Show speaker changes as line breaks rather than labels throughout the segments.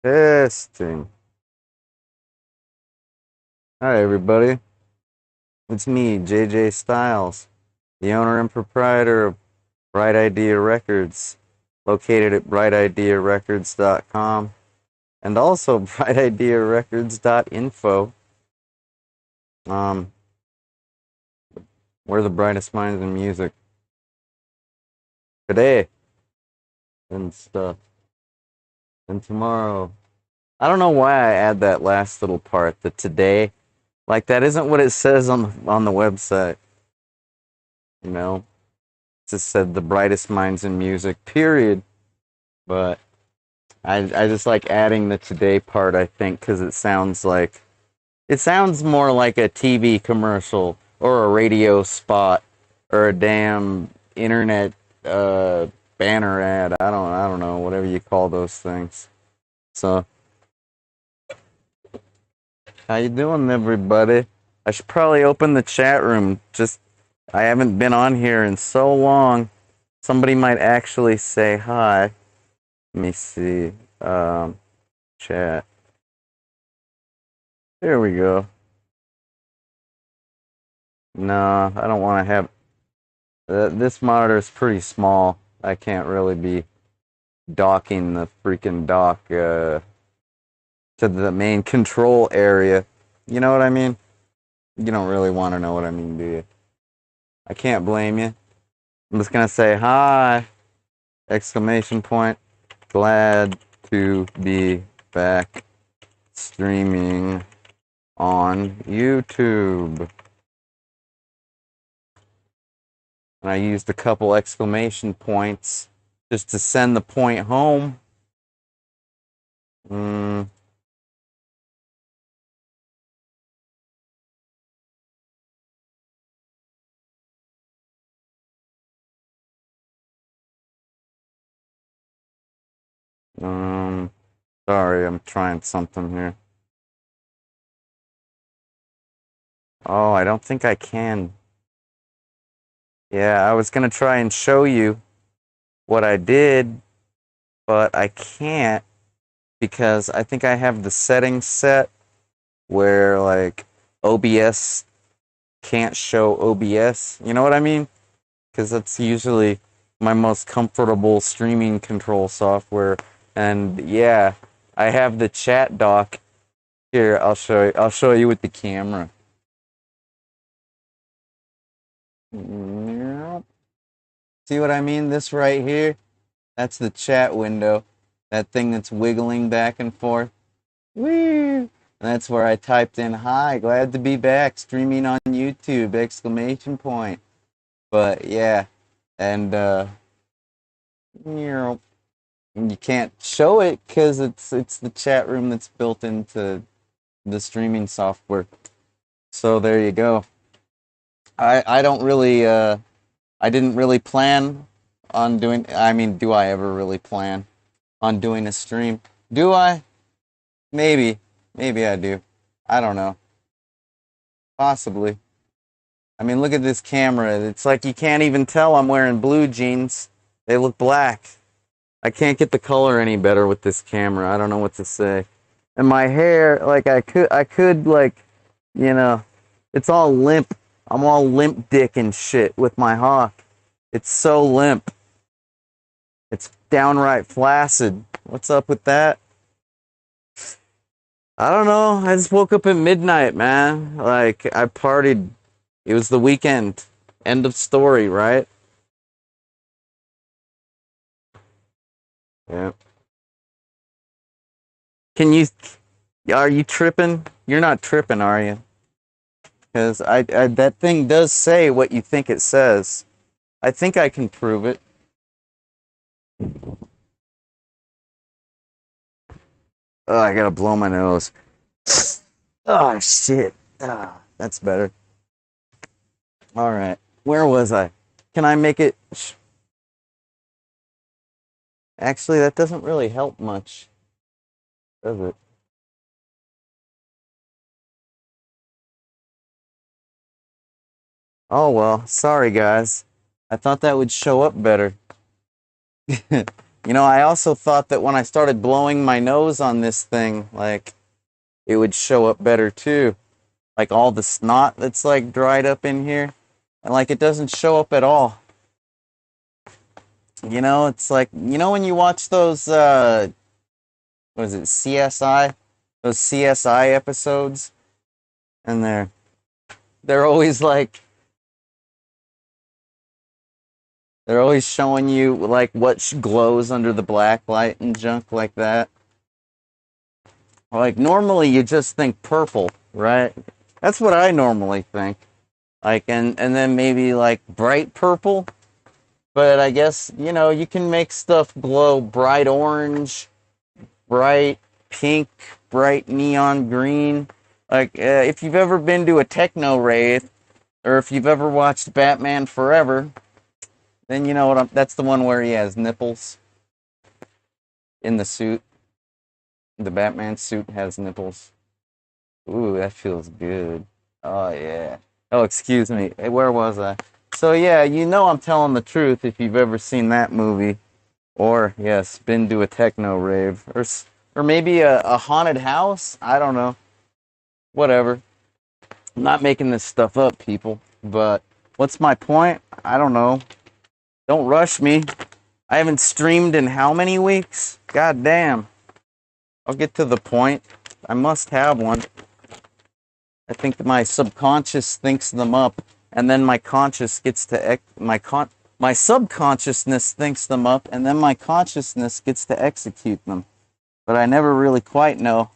Testing. Hi, everybody. It's me, JJ Styles, the owner and proprietor of Bright Idea Records, located at brightidearecords.com and also brightidearecords.info. Um, we're the brightest minds in music today and stuff, and tomorrow. I don't know why I add that last little part, the today. Like that isn't what it says on the website, you know. Just said the brightest minds in music, period. But I just like adding the today part, I think, because it sounds more like a TV commercial or a radio spot or a damn internet banner ad. I don't know, whatever you call those things. So, how you doing, everybody? I should probably open the chat room. Just I haven't been on here in so long. Somebody might actually say hi. Let me see. Chat. There we go. No, I don't want to have. This monitor is pretty small. I can't really be docking the freaking dock to the main control area. You know what I mean? You don't really want to know what I mean, do you? I can't blame you. I'm just gonna say hi! Exclamation point. Glad to be back streaming on YouTube. And I used a couple exclamation points just to send the point home. Mm. Um, Sorry, I'm trying something here. Oh, I don't think I can. Yeah, I was gonna try and show you what I did, but I can't because I think I have the settings set where like OBS can't show OBS. You know what I mean? Because that's usually my most comfortable streaming control software. And yeah, I have the chat dock here. I'll show you. I'll show you with the camera. See what I mean? This right here, that's the chat window. That thing that's wiggling back and forth. Woo! And that's where I typed in, hi, glad to be back, streaming on YouTube, exclamation point. But yeah, and you can't show it because it's the chat room that's built into the streaming software. So there you go. I don't really I didn't really plan on doing. I mean, do I ever really plan on doing a stream? Do I? Maybe. Maybe I do. I don't know. Possibly. I mean, look at this camera. It's like you can't even tell I'm wearing blue jeans. They look black. I can't get the color any better with this camera. I don't know what to say. And my hair, like I could like, you know, it's all limp. I'm all limp dick and shit with my hawk. It's so limp. It's downright flaccid. What's up with that? I don't know. I just woke up at midnight, man. Like, I partied. It was the weekend. End of story, right? Yeah. Can you. Are you tripping? You're not tripping, are you? Because that thing does say what you think it says. I think I can prove it. Oh, I gotta blow my nose. Oh, shit. Ah, that's better. All right. Where was I? Can I make it? Actually, that doesn't really help much, does it? Oh well, sorry guys. I thought that would show up better. I also thought that when I started blowing my nose on this thing, like, it would show up better too. Like all the snot that's like dried up in here. And like it doesn't show up at all. It's like, when you watch those what is it, CSI? Those CSI episodes, and they're always like they're always showing you like what glows under the black light and junk like that. Like normally you just think purple, right? That's what I normally think. Like and then maybe like bright purple, but I guess, you can make stuff glow bright orange, bright pink, bright neon green. Like if you've ever been to a techno rave, or if you've ever watched Batman Forever, then you know that's the one where he has nipples in the suit. The Batman suit has nipples. Ooh, that feels good. Oh yeah. Oh, excuse me. Hey, where was I? So yeah, I'm telling the truth if you've ever seen that movie, or yes, been to a techno rave, or maybe a haunted house. I don't know. Whatever. I'm not making this stuff up, people. But what's my point? I don't know. Don't rush me. I haven't streamed in how many weeks? God damn. I'll get to the point. I must have one. I think my subconscious thinks them up, and then my conscious gets to my subconsciousness thinks them up, and then my consciousness gets to execute them. But I never really quite know,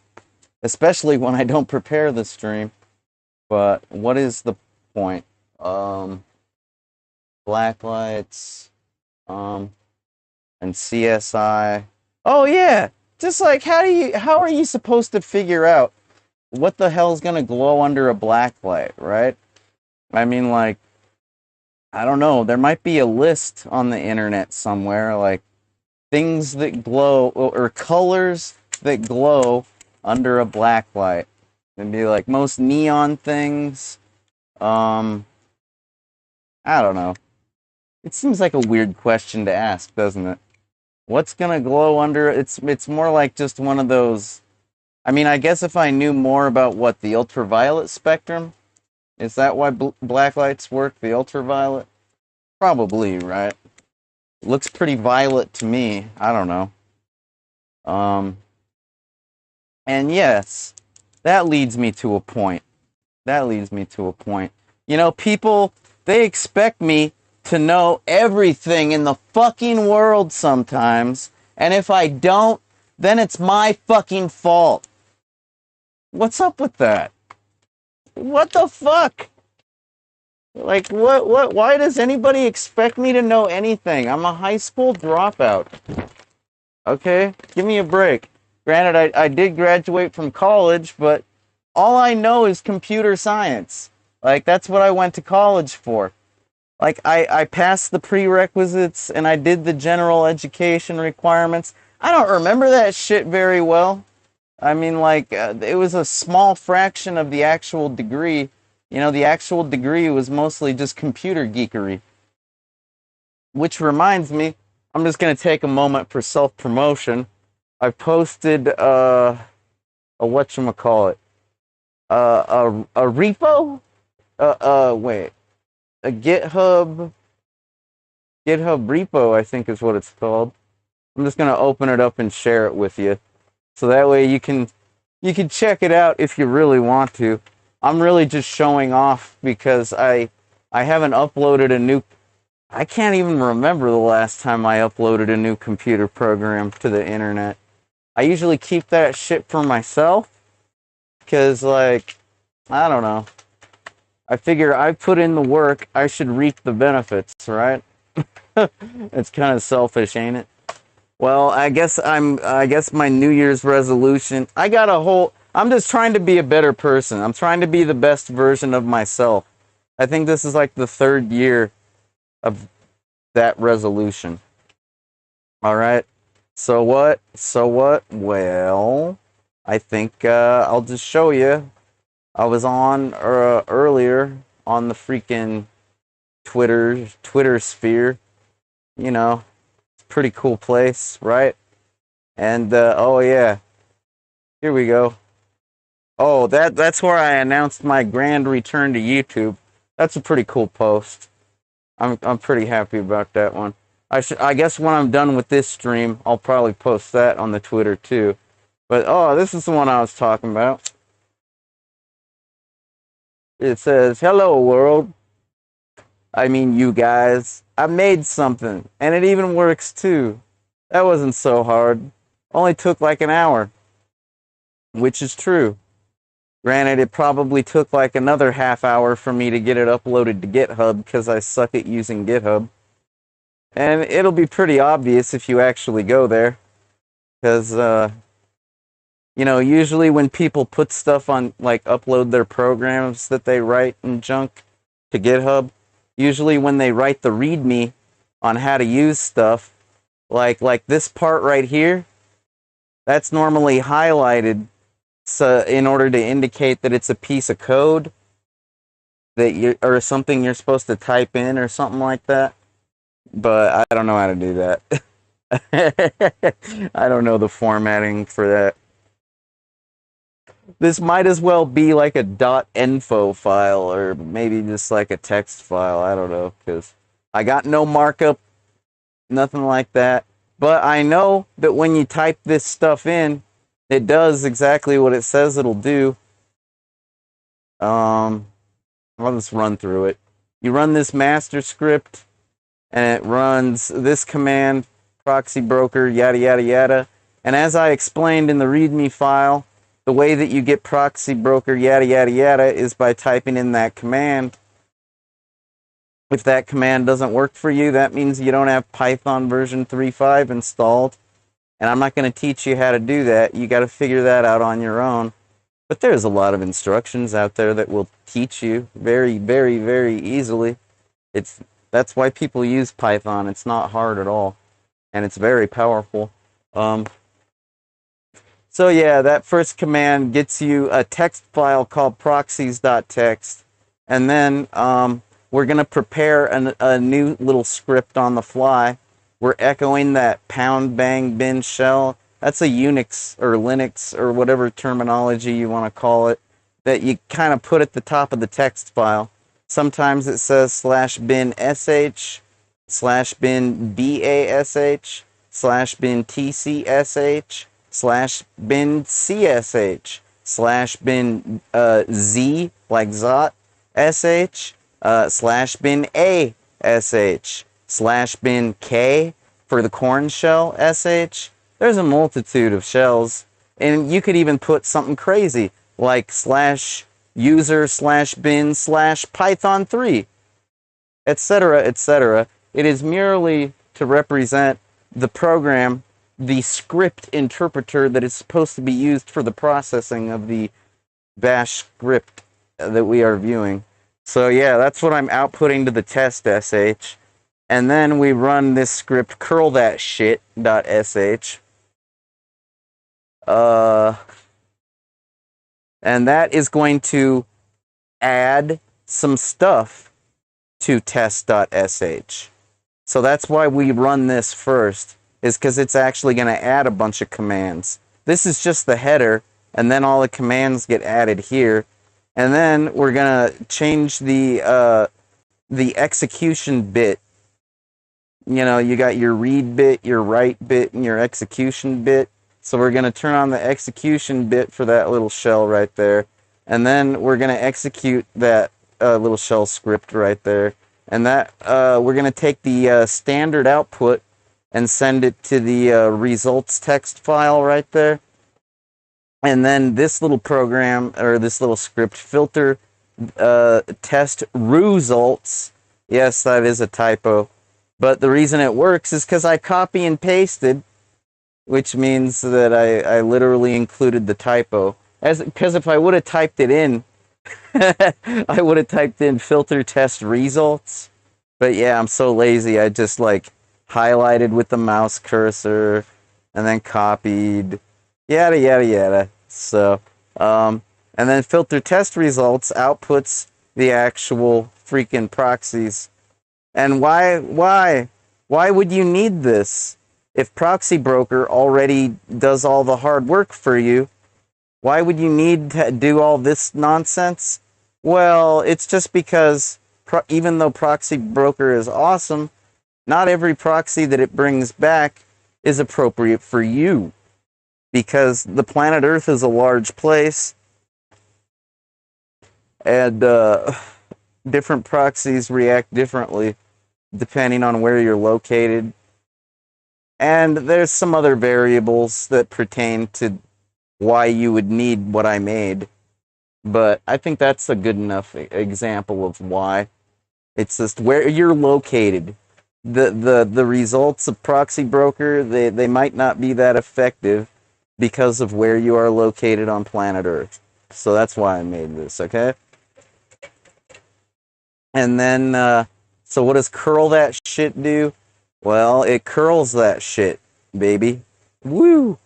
especially when I don't prepare the stream. But what is the point? Black lights, and CSI. Oh yeah, just like how are you supposed to figure out what the hell's gonna glow under a black light, right? I mean, like, I don't know. There might be a list on the internet somewhere, like things that glow or colors that glow under a black light. It'd be like most neon things. I don't know. It seems like a weird question to ask, doesn't it? What's gonna glow under? It's more like just one of those. I mean, I guess if I knew more about what the ultraviolet spectrum, is that why black lights work? The ultraviolet, probably, right? Looks pretty violet to me. I don't know. And yes, that leads me to a point. That leads me to a point. People, they expect me to know everything in the fucking world sometimes, and if I don't, then it's my fucking fault. What's up with that? What the fuck? Like, why does anybody expect me to know anything? I'm a high school dropout. Okay? Give me a break. Granted, I did graduate from college, but all I know is computer science. Like, that's what I went to college for. Like, I passed the prerequisites and I did the general education requirements. I don't remember that shit very well. I mean, like, it was a small fraction of the actual degree. The actual degree was mostly just computer geekery. Which reminds me, I'm just going to take a moment for self-promotion. I've posted, a whatchamacallit, a repo? Wait. A GitHub repo, I think is what it's called. I'm just going to open it up and share it with you. So that way you can check it out if you really want to. I'm really just showing off because I haven't uploaded a new. I can't even remember the last time I uploaded a new computer program to the internet. I usually keep that shit for myself because, like, I don't know. I figure I put in the work, I should reap the benefits, right? It's kind of selfish, ain't it? Well, I guess my New Year's resolution, I'm just trying to be a better person. I'm trying to be the best version of myself. I think this is like the third year of that resolution. All right. So what? Well, I think I'll just show you. I was on earlier on the freaking Twitter sphere. pretty cool place, right? And oh yeah, here we go. Oh, that's where I announced my grand return to YouTube. That's a pretty cool post. I'm pretty happy about that one. I guess when I'm done with this stream, I'll probably post that on the Twitter too. But oh, this is the one I was talking about. It says, "Hello world. I mean you guys. I made something and it even works too. That wasn't so hard. Only took like an hour." Which is true. Granted, it probably took like another half hour for me to get it uploaded to GitHub because I suck at using GitHub. And it'll be pretty obvious if you actually go there. Because, usually when people put stuff on, like, upload their programs that they write and junk to GitHub, usually when they write the README on how to use stuff, like this part right here, that's normally highlighted so in order to indicate that it's a piece of code or something you're supposed to type in or something like that. But I don't know how to do that. I don't know the formatting for that. This might as well be like a .info file or maybe just like a text file. I don't know, because I got no markup, nothing like that. But I know that when you type this stuff in, it does exactly what it says it'll do. I'll just run through it. You run this master script, and it runs this command, proxy broker, yada, yada, yada. And as I explained in the README file, the way that you get proxy broker, yada, yada, yada, is by typing in that command. If that command doesn't work for you, that means you don't have Python version 3.5 installed. And I'm not going to teach you how to do that. You got to figure that out on your own. But there's a lot of instructions out there that will teach you very, very, very easily. That's why people use Python. It's not hard at all. And it's very powerful. So yeah, that first command gets you a text file called proxies.txt. And then we're going to prepare a new little script on the fly. We're echoing that pound bang bin shell. That's a Unix or Linux or whatever terminology you want to call it that you kind of put at the top of the text file. Sometimes it says /bin sh, /bin bash, /bin tcsh, /bin csh, /bin z like zot sh, /bin ash, /bin k for the corn shell sh. There's a multitude of shells, and you could even put something crazy like /user/bin/python3, etc., etc. It is merely to represent the program, the script interpreter that is supposed to be used for the processing of the bash script that we are viewing. So yeah, that's what I'm outputting to the test sh. And then we run this script, curl that shit.sh. And that is going to add some stuff to test.sh. So that's why we run this first, is because it's actually going to add a bunch of commands. This is just the header, and then all the commands get added here. And then we're going to change the execution bit. You know, you got your read bit, your write bit, and your execution bit. So we're going to turn on the execution bit for that little shell right there. And then we're going to execute that little shell script right there. And that we're going to take the standard output and send it to the results text file right there. And then this little program, or this little script, filter test results. Yes, that is a typo. But the reason it works is because I copy and pasted, which means that I literally included the typo. Because if I would have typed it in, I would have typed in filter test results. But yeah, I'm so lazy. I just like highlighted with the mouse cursor and then copied, yada, yada, yada. So, and then filter test results outputs the actual freaking proxies. And why would you need this? If Proxy Broker already does all the hard work for you, why would you need to do all this nonsense? Well, it's just because even though Proxy Broker is awesome, not every proxy that it brings back is appropriate for you. Because the planet Earth is a large place, and different proxies react differently depending on where you're located. And there's some other variables that pertain to why you would need what I made. But I think that's a good enough example of why. It's just where you're located. The results of Proxy Broker, they might not be that effective because of where you are located on planet Earth. So that's why I made this, okay? And then, so what does curl that shit do? Well, it curls that shit, baby. Woo!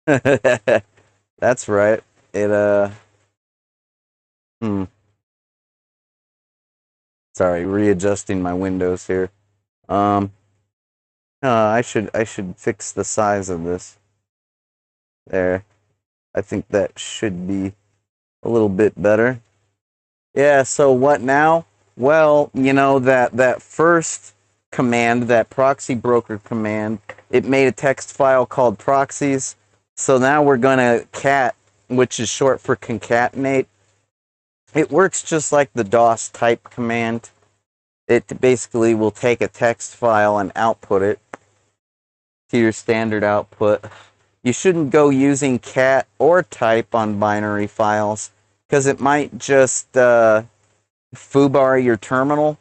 That's right. It, Sorry, readjusting my windows here. I should fix the size of this. There. I think that should be a little bit better. Yeah, so what now? Well, you know, that first command, that proxy broker command, it made a text file called proxies. So now we're gonna cat, which is short for concatenate. It works just like the DOS type command. It basically will take a text file and output it to your standard output. You shouldn't go using cat or type on binary files because it might just foobar your terminal.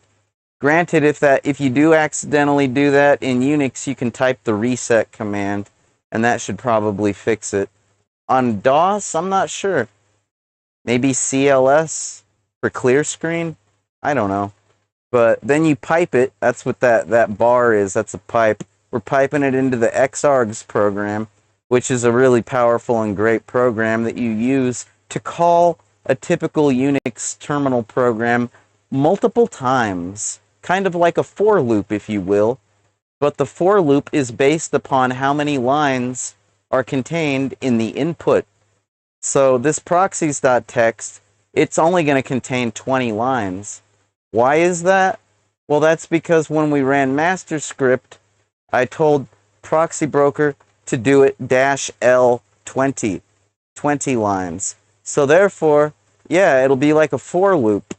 Granted, if you do accidentally do that in Unix, you can type the reset command, and that should probably fix it. On DOS, I'm not sure. Maybe CLS for clear screen? I don't know. But then you pipe it. That's what that bar is. That's a pipe. We're piping it into the xargs program, which is a really powerful and great program that you use to call a typical Unix terminal program multiple times. Kind of like a for loop, if you will. But the for loop is based upon how many lines are contained in the input. So this proxies.txt, it's only going to contain 20 lines. Why is that? Well, that's because when we ran master script, I told Proxy Broker to do it -L 20 lines. So therefore, yeah, it'll be like a for loop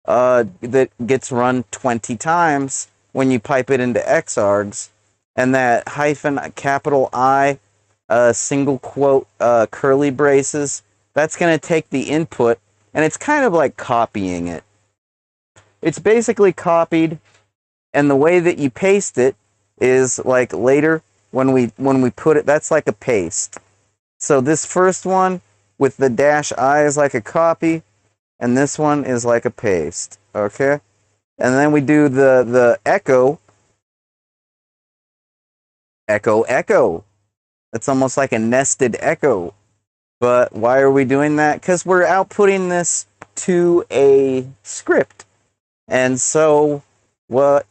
that gets run 20 times when you pipe it into xargs. And that hyphen capital I single quote curly braces, that's going to take the input, and it's kind of like copying it. It's basically copied, and the way that you paste it is like later when we put it, that's like a paste. So this first one with the -I is like a copy, and this one is like a paste. Okay? And then we do the echo. Echo. It's almost like a nested echo. But why are we doing that? Because we're outputting this to a script. And so what?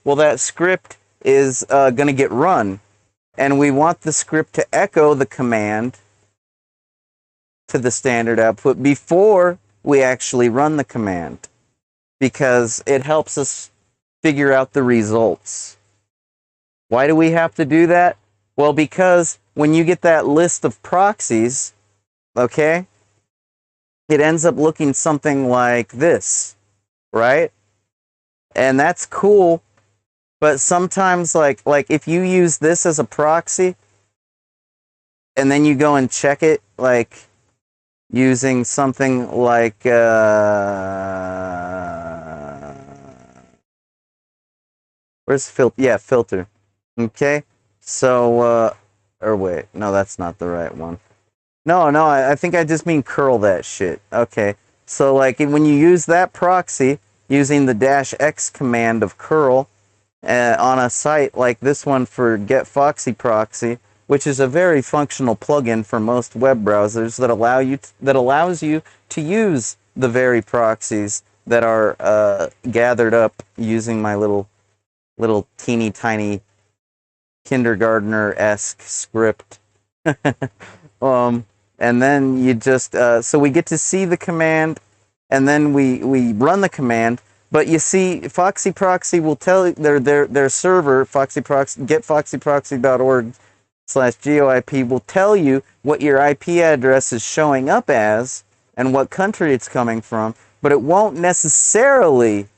Well, that script is going to get run. And we want the script to echo the command to the standard output before we actually run the command. Because it helps us figure out the results. Why do we have to do that? Well, because when you get that list of proxies, okay, it ends up looking something like this, right? And that's cool, but sometimes like if you use this as a proxy and then you go and check it like using something like where's filter? Yeah, filter. Okay. So or wait, no, that's not the right one. No, I think I just mean curl that shit. Okay. So like when you use that proxy using the -X command of curl on a site like this one for Get Foxy Proxy, which is a very functional plugin for most web browsers that allows you to use the very proxies that are gathered up using my little teeny tiny kindergartner-esque script. And then you just so we get to see the command, and then we run the command. But you see, Foxy Proxy will tell their server, Foxy Proxy, getfoxyproxy.org/GeoIP will tell you what your IP address is showing up as and what country it's coming from, but it won't necessarily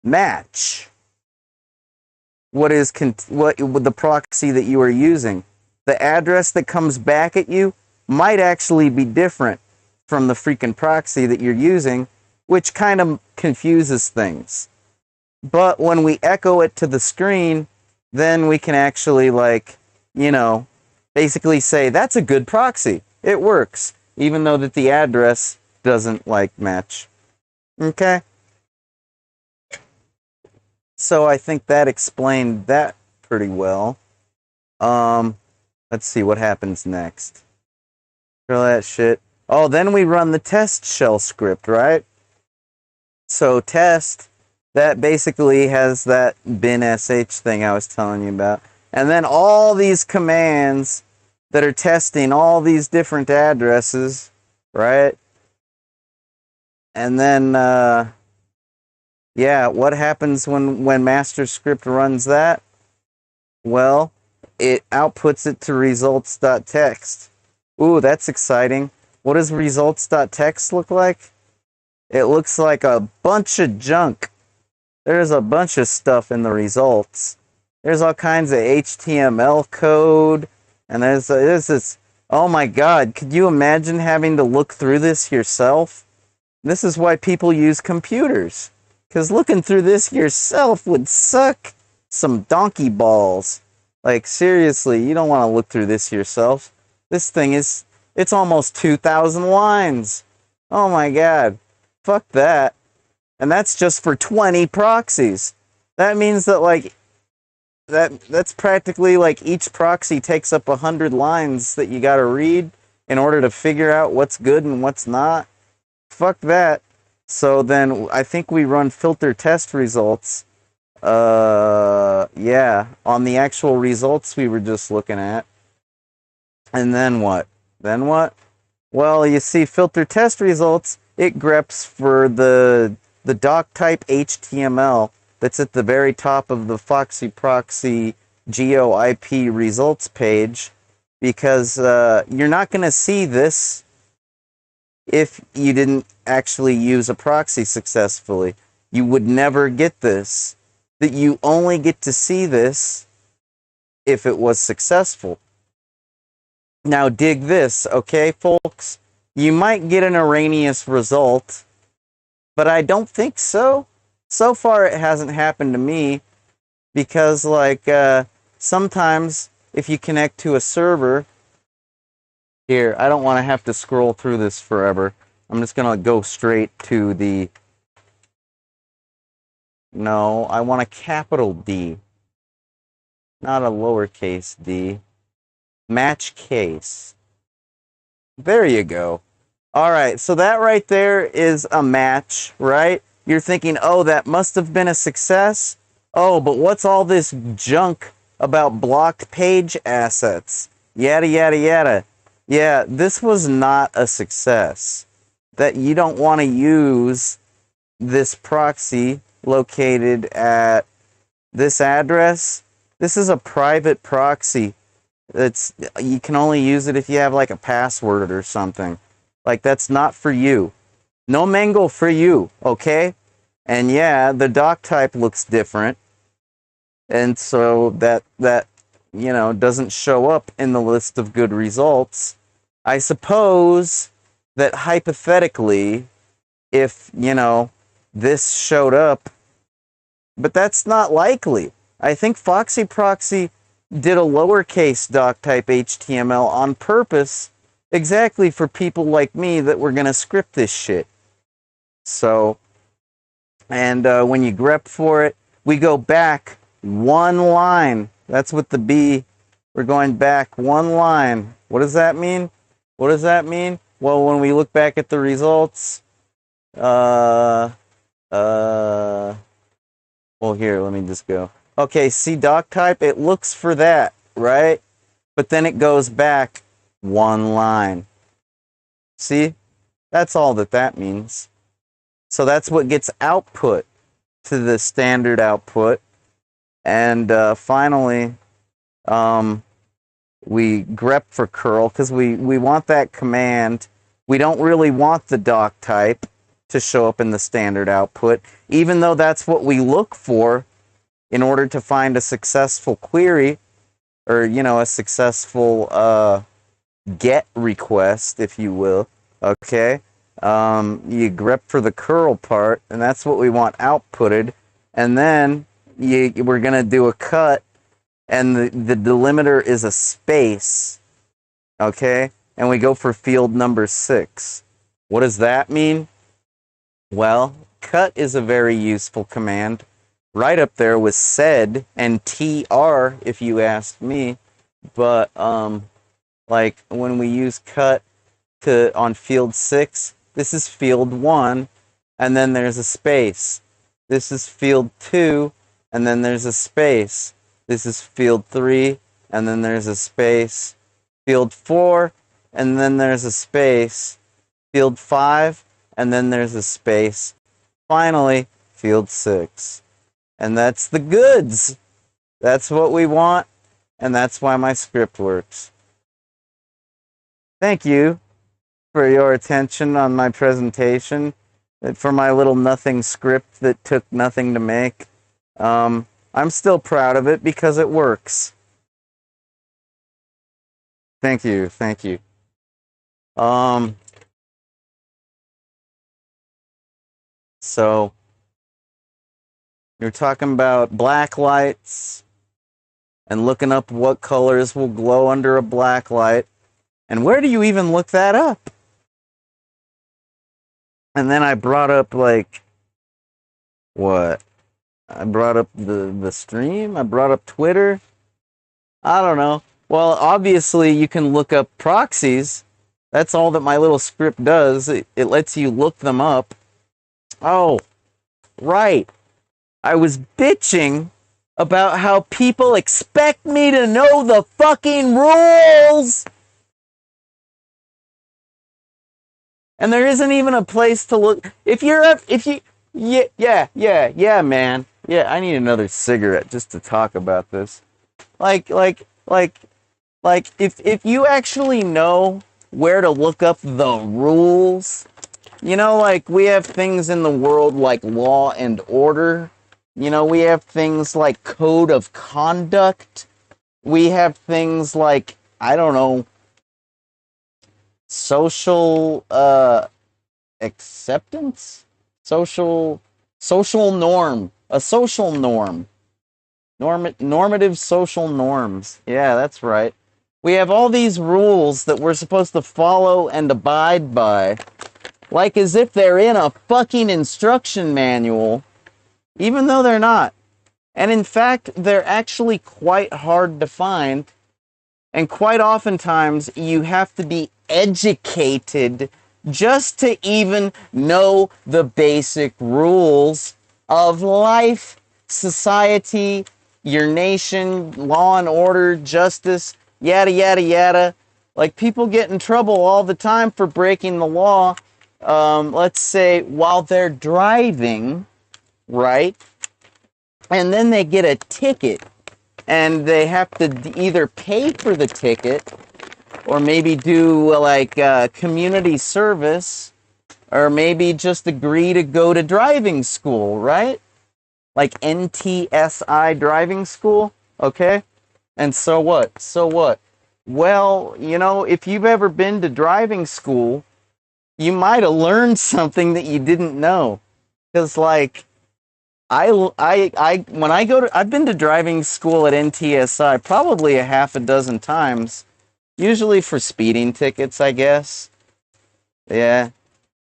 match what the proxy that you are using. The address that comes back at you might actually be different from the freaking proxy that you're using, which kind of confuses things. But when we echo it to the screen, then we can actually, like, basically say, that's a good proxy. It works, even though that the address doesn't, like, match. Okay? So I think that explained that pretty well. Let's see what happens next. All that shit. Oh, then we run the test shell script, right? So test, that basically has that bin sh thing I was telling you about. And then all these commands that are testing all these different addresses, right? And then, yeah, what happens when master script runs that? Well, it outputs it to results.txt. Ooh, that's exciting. What does results.txt look like? It looks like a bunch of junk. There's a bunch of stuff in the results. There's all kinds of HTML code, and there's this. Oh my God, could you imagine having to look through this yourself? This is why people use computers, because looking through this yourself would suck some donkey balls. Like, seriously, you don't want to look through this yourself. This thing it's almost 2,000 lines. Oh my God. Fuck that. And that's just for 20 proxies. That means that, like, that's practically like each proxy takes up 100 lines that you gotta read in order to figure out what's good and what's not. Fuck that. So then I think we run filter test results. Yeah, on the actual results we were just looking at. And then what? Then what? Well, you see, filter test results, it greps for the doc type HTML that's at the very top of the Foxy Proxy GeoIP results page, because you're not going to see this if you didn't actually use a proxy successfully. You would never get this. That you only get to see this if it was successful. Now dig this, okay, folks? You might get an erroneous result, but I don't think so. So far it hasn't happened to me, because, like, sometimes if you connect to a server, here, I don't want to have to scroll through this forever. I'm just going to go straight to the... No, I want a capital D, not a lowercase d. Match case. There you go. All right, so that right there is a match, right? You're thinking, oh, that must have been a success. Oh, but what's all this junk about blocked page assets? Yada, yada, yada. Yeah, this was not a success. That you don't want to use this proxy located at this address. This is a private proxy. You can only use it if you have, like, a password or something. Like, that's not for you. No mango for you, okay? And yeah, the doc type looks different. And so that doesn't show up in the list of good results. I suppose that hypothetically, if, this showed up, but that's not likely. I think Foxy Proxy did a lowercase doc type HTML on purpose, exactly for people like me that were going to script this shit. So, and when you grep for it, we go back one line. That's with the B. We're going back one line. What does that mean? What does that mean? Well, when we look back at the results, well, here, let me just go. Okay, see doc type, it looks for that. right? But then it goes back one line. See? That's all that means. So that's what gets output to the standard output. And finally, we grep for curl because we want that command. We don't really want the doc type to show up in the standard output, even though that's what we look for in order to find a successful query, or, you know, a successful GET request, if you will. Okay? You grep for the curl part, and that's what we want outputted. And then we're going to do a cut, and the delimiter is a space. Okay? And we go for field number 6. What does that mean? Well, cut is a very useful command. Right up there with sed and tr, if you ask me. But like when we use cut on field 6, this is field 1, and then there's a space. This is field 2, and then there's a space. This is field 3, and then there's a space. Field 4, and then there's a space. Field 5, and then there's a space. Finally, field 6. And that's the goods. That's what we want, and that's why my script works. Thank you for your attention on my presentation, for my little nothing script that took nothing to make. I'm still proud of it because it works. Thank you, thank you. So, you're talking about black lights and looking up what colors will glow under a black light. And where do you even look that up? And then I brought up, like, what? I brought up the stream? I brought up Twitter? I don't know. Well, obviously you can look up proxies. That's all that my little script does. It lets you look them up. Oh, right. I was bitching about how people expect me to know the fucking rules. And there isn't even a place to look. Yeah, man. Yeah, I need another cigarette just to talk about this. Like, if you actually know where to look up the rules, you know, like, we have things in the world like law and order. You know, we have things like code of conduct. We have things like, I don't know, social acceptance? Social norm. A social norm. Normative social norms. Yeah, that's right. We have all these rules that we're supposed to follow and abide by, like as if they're in a fucking instruction manual, even though they're not. And in fact, they're actually quite hard to find, and quite oftentimes you have to be educated just to even know the basic rules of life, society, your nation, law and order, justice, yada, yada, yada. Like, people get in trouble all the time for breaking the law, let's say, while they're driving, right? And then they get a ticket, and they have to either pay for the ticket, or maybe do, like, community service, or maybe just agree to go to driving school, right? Like NTSI driving school, okay? And so what? So what? Well, you know, if you've ever been to driving school, you might have learned something that you didn't know. Because, like, when I go to, I've been to driving school at NTSI probably a half a dozen times, usually for speeding tickets, I guess. Yeah.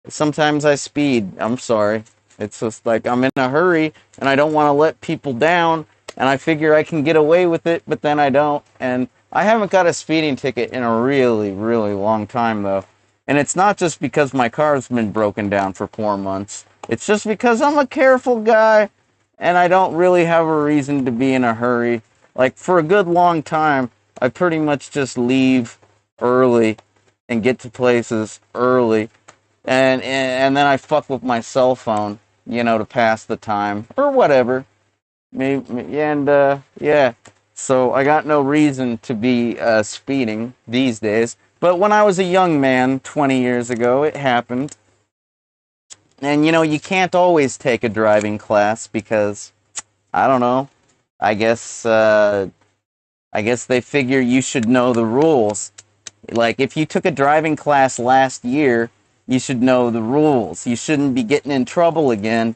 Sometimes I speed. I'm sorry. It's just like I'm in a hurry and I don't want to let people down, and I figure I can get away with it, but then I don't. And I haven't got a speeding ticket in a really, really long time, though. And it's not just because my car's been broken down for 4 months. It's just because I'm a careful guy and I don't really have a reason to be in a hurry. Like, for a good long time, I pretty much just leave early and get to places early, and then I fuck with my cell phone, to pass the time or whatever. Maybe, and yeah. So I got no reason to be speeding these days. But when I was a young man 20 years ago, it happened. And you can't always take a driving class because I don't know. I guess I guess they figure you should know the rules. Like if you took a driving class last year, you should know the rules. You shouldn't be getting in trouble again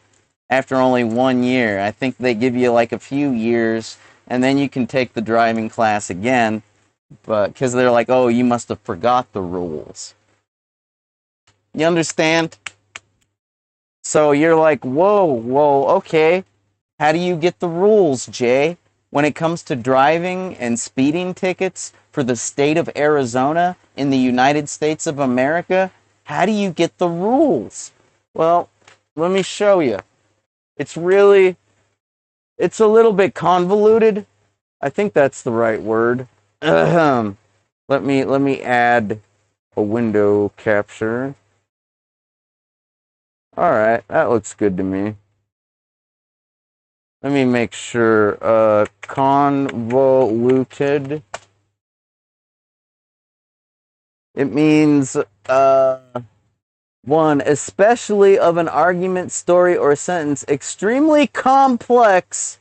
after only 1 year. I think they give you like a few years and then you can take the driving class again, but because they're like, "Oh, you must have forgot the rules." You understand? So you're like, whoa, okay. How do you get the rules, Jay? When it comes to driving and speeding tickets for the state of Arizona in the United States of America, how do you get the rules? Well, let me show you. It's it's a little bit convoluted. I think that's the right word. Let me add a window capture. All right, that looks good to me. Let me make sure. Convoluted. It means one, especially of an argument, story, or sentence, extremely complex.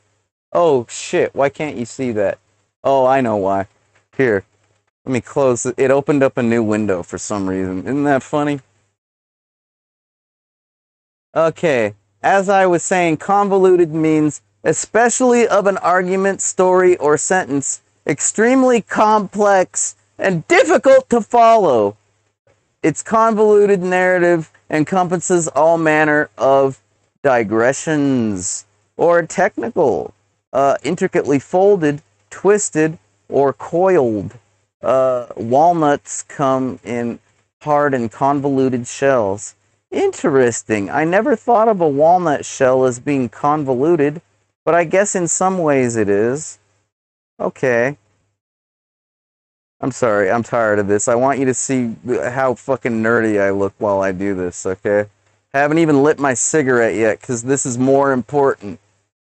Oh shit! Why can't you see that? Oh, I know why. Here, let me close it. It opened up a new window for some reason. Isn't that funny? Okay, as I was saying, convoluted means especially of an argument, story, or sentence, extremely complex and difficult to follow. Its convoluted narrative encompasses all manner of digressions or technical, intricately folded, twisted, or coiled. Walnuts come in hard and convoluted shells. Interesting. I never thought of a walnut shell as being convoluted, but I guess in some ways it is. Okay. I'm sorry, I'm tired of this. I want you to see how fucking nerdy I look while I do this, okay? I haven't even lit my cigarette yet, because this is more important.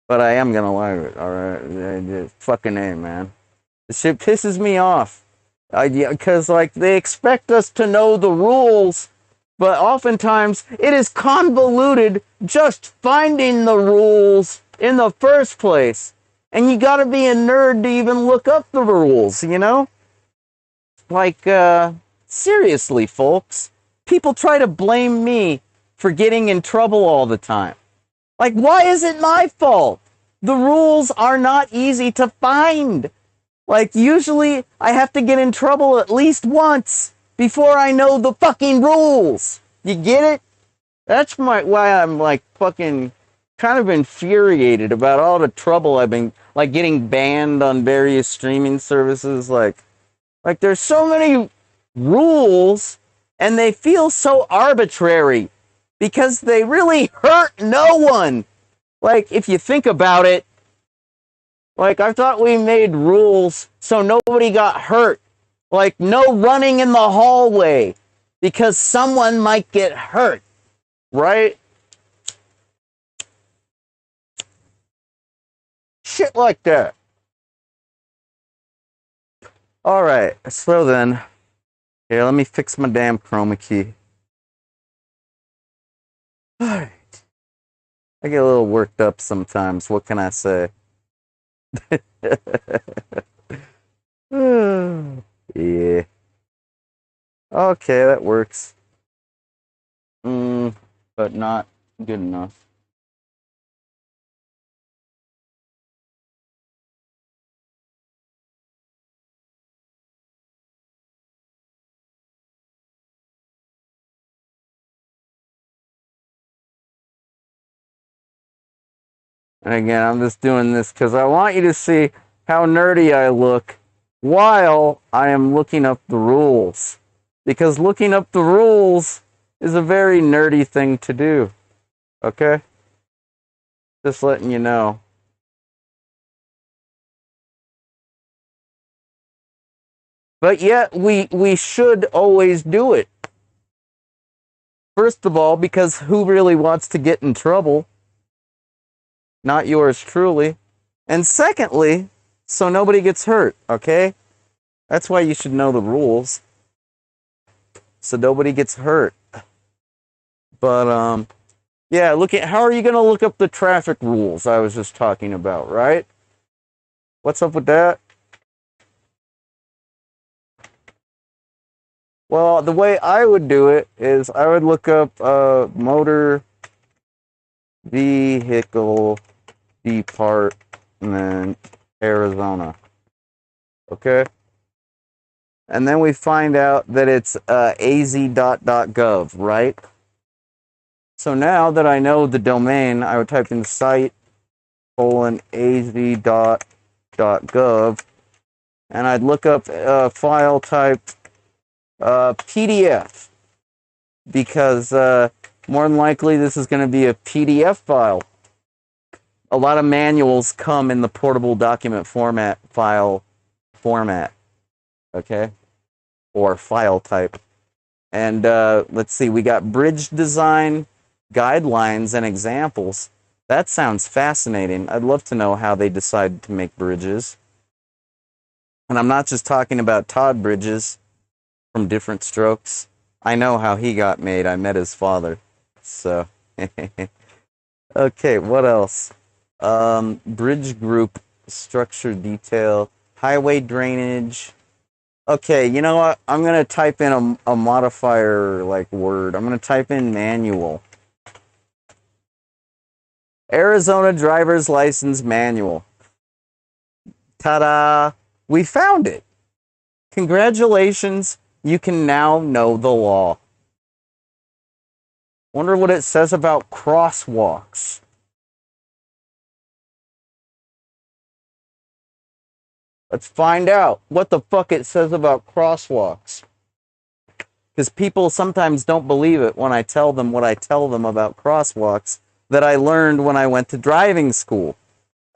But I am gonna light it, alright? Fucking A, man. This shit pisses me off. Because, like, they expect us to know the rules, but oftentimes it is convoluted just finding the rules in the first place. And you gotta be a nerd to even look up the rules, you know? Like, seriously, folks. People try to blame me for getting in trouble all the time. Like, why is it my fault? The rules are not easy to find. Like, usually I have to get in trouble at least once before I know the fucking rules. You get it? That's why I'm, like, fucking kind of infuriated about all the trouble I've been, like, getting banned on various streaming services, like, there's so many rules, and they feel so arbitrary because they really hurt no one. Like, if you think about it, like, I thought we made rules so nobody got hurt. Like, no running in the hallway because someone might get hurt, right? Shit like that. All right, so then, here, let me fix my damn chroma key. All right. I get a little worked up sometimes. What can I say? Yeah. Okay, that works. But not good enough. And again, I'm just doing this because I want you to see how nerdy I look while I am looking up the rules. Because looking up the rules is a very nerdy thing to do. Okay? Just letting you know. But yet we should always do it. First of all, because who really wants to get in trouble? Not yours truly. And secondly, so nobody gets hurt, okay? That's why you should know the rules. So nobody gets hurt. But yeah, look at how are you gonna look up the traffic rules I was just talking about, right? What's up with that? Well, the way I would do it is I would look up motor vehicle department Arizona. Okay? And then we find out that it's az.gov, right? So now that I know the domain, I would type in site:az.gov, and I'd look up file type PDF, because more than likely this is going to be a PDF file. A lot of manuals come in the portable document file format, okay? Or file type. And let's see, we got bridge design, guidelines, and examples. That sounds fascinating. I'd love to know how they decide to make bridges. And I'm not just talking about Todd Bridges from Different Strokes. I know how he got made. I met his father. So, okay, what else? Bridge group, structure detail, highway drainage. Okay, you know what? I'm going to type in a modifier like word. I'm going to type in manual. Arizona driver's license manual. Ta-da! We found it. Congratulations, you can now know the law. Wonder what it says about crosswalks. Let's find out what the fuck it says about crosswalks. Because people sometimes don't believe it when I tell them what I tell them about crosswalks that I learned when I went to driving school.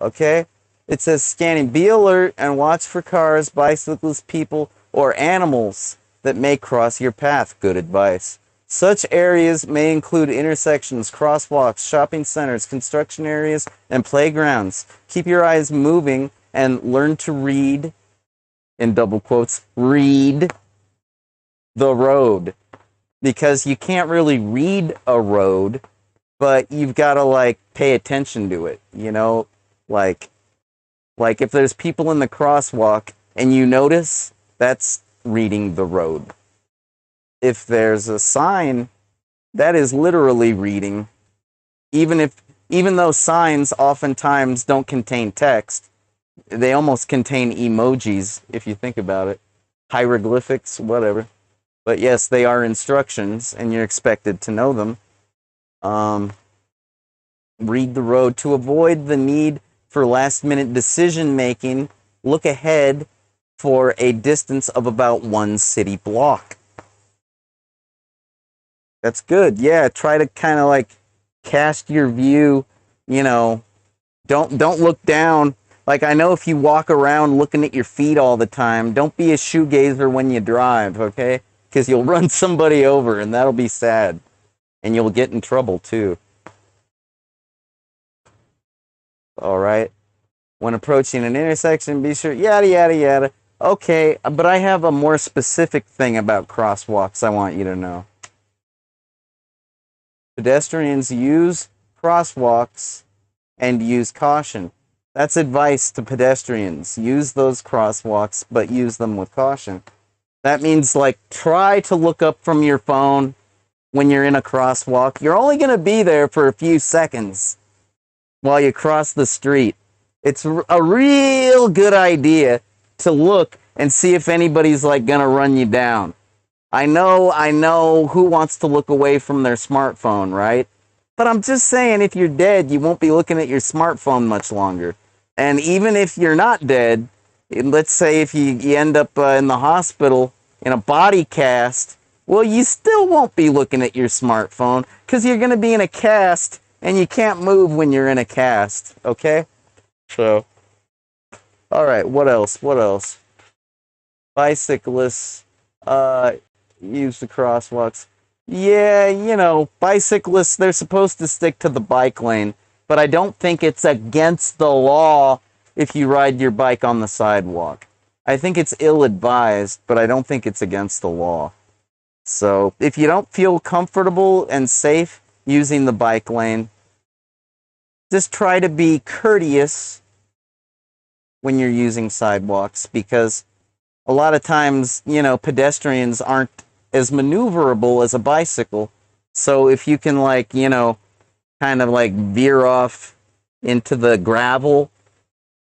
Okay? It says scanning. Be alert and watch for cars, bicyclists, people, or animals that may cross your path. Good advice. Such areas may include intersections, crosswalks, shopping centers, construction areas, and playgrounds. Keep your eyes moving and learn to read, in double quotes, read the road. Because you can't really read a road, but you've got to, like, pay attention to it, you know? Like if there's people in the crosswalk and you notice, that's reading the road. If there's a sign, that is literally reading. Even though signs oftentimes don't contain text, they almost contain emojis, if you think about it. Hieroglyphics, whatever. But yes, they are instructions, and you're expected to know them. Read the road. To avoid the need for last-minute decision-making, look ahead for a distance of about 1 city block. That's good. Yeah, try to kind of like cast your view, you know, don't look down. Like, I know if you walk around looking at your feet all the time, don't be a shoegazer when you drive, okay? Because you'll run somebody over, and that'll be sad. And you'll get in trouble, too. All right? When approaching an intersection, be sure, yada, yada, yada. Okay, but I have a more specific thing about crosswalks I want you to know. Pedestrians use crosswalks and use caution. That's advice to pedestrians. Use those crosswalks, but use them with caution. That means, like, try to look up from your phone when you're in a crosswalk. You're only going to be there for a few seconds while you cross the street. It's a real good idea to look and see if anybody's, like, going to run you down. I know who wants to look away from their smartphone, right? But I'm just saying, if you're dead, you won't be looking at your smartphone much longer. And even if you're not dead, let's say if you end up in the hospital in a body cast, well, you still won't be looking at your smartphone because you're going to be in a cast and you can't move when you're in a cast, okay? So, all right, what else? bicyclists use the crosswalks. Yeah, bicyclists, they're supposed to stick to the bike lane, but I don't think it's against the law if you ride your bike on the sidewalk. I think it's ill-advised, but I don't think it's against the law. So if you don't feel comfortable and safe using the bike lane, just try to be courteous when you're using sidewalks, because a lot of times, pedestrians aren't as maneuverable as a bicycle. So if you can, kind of veer off into the gravel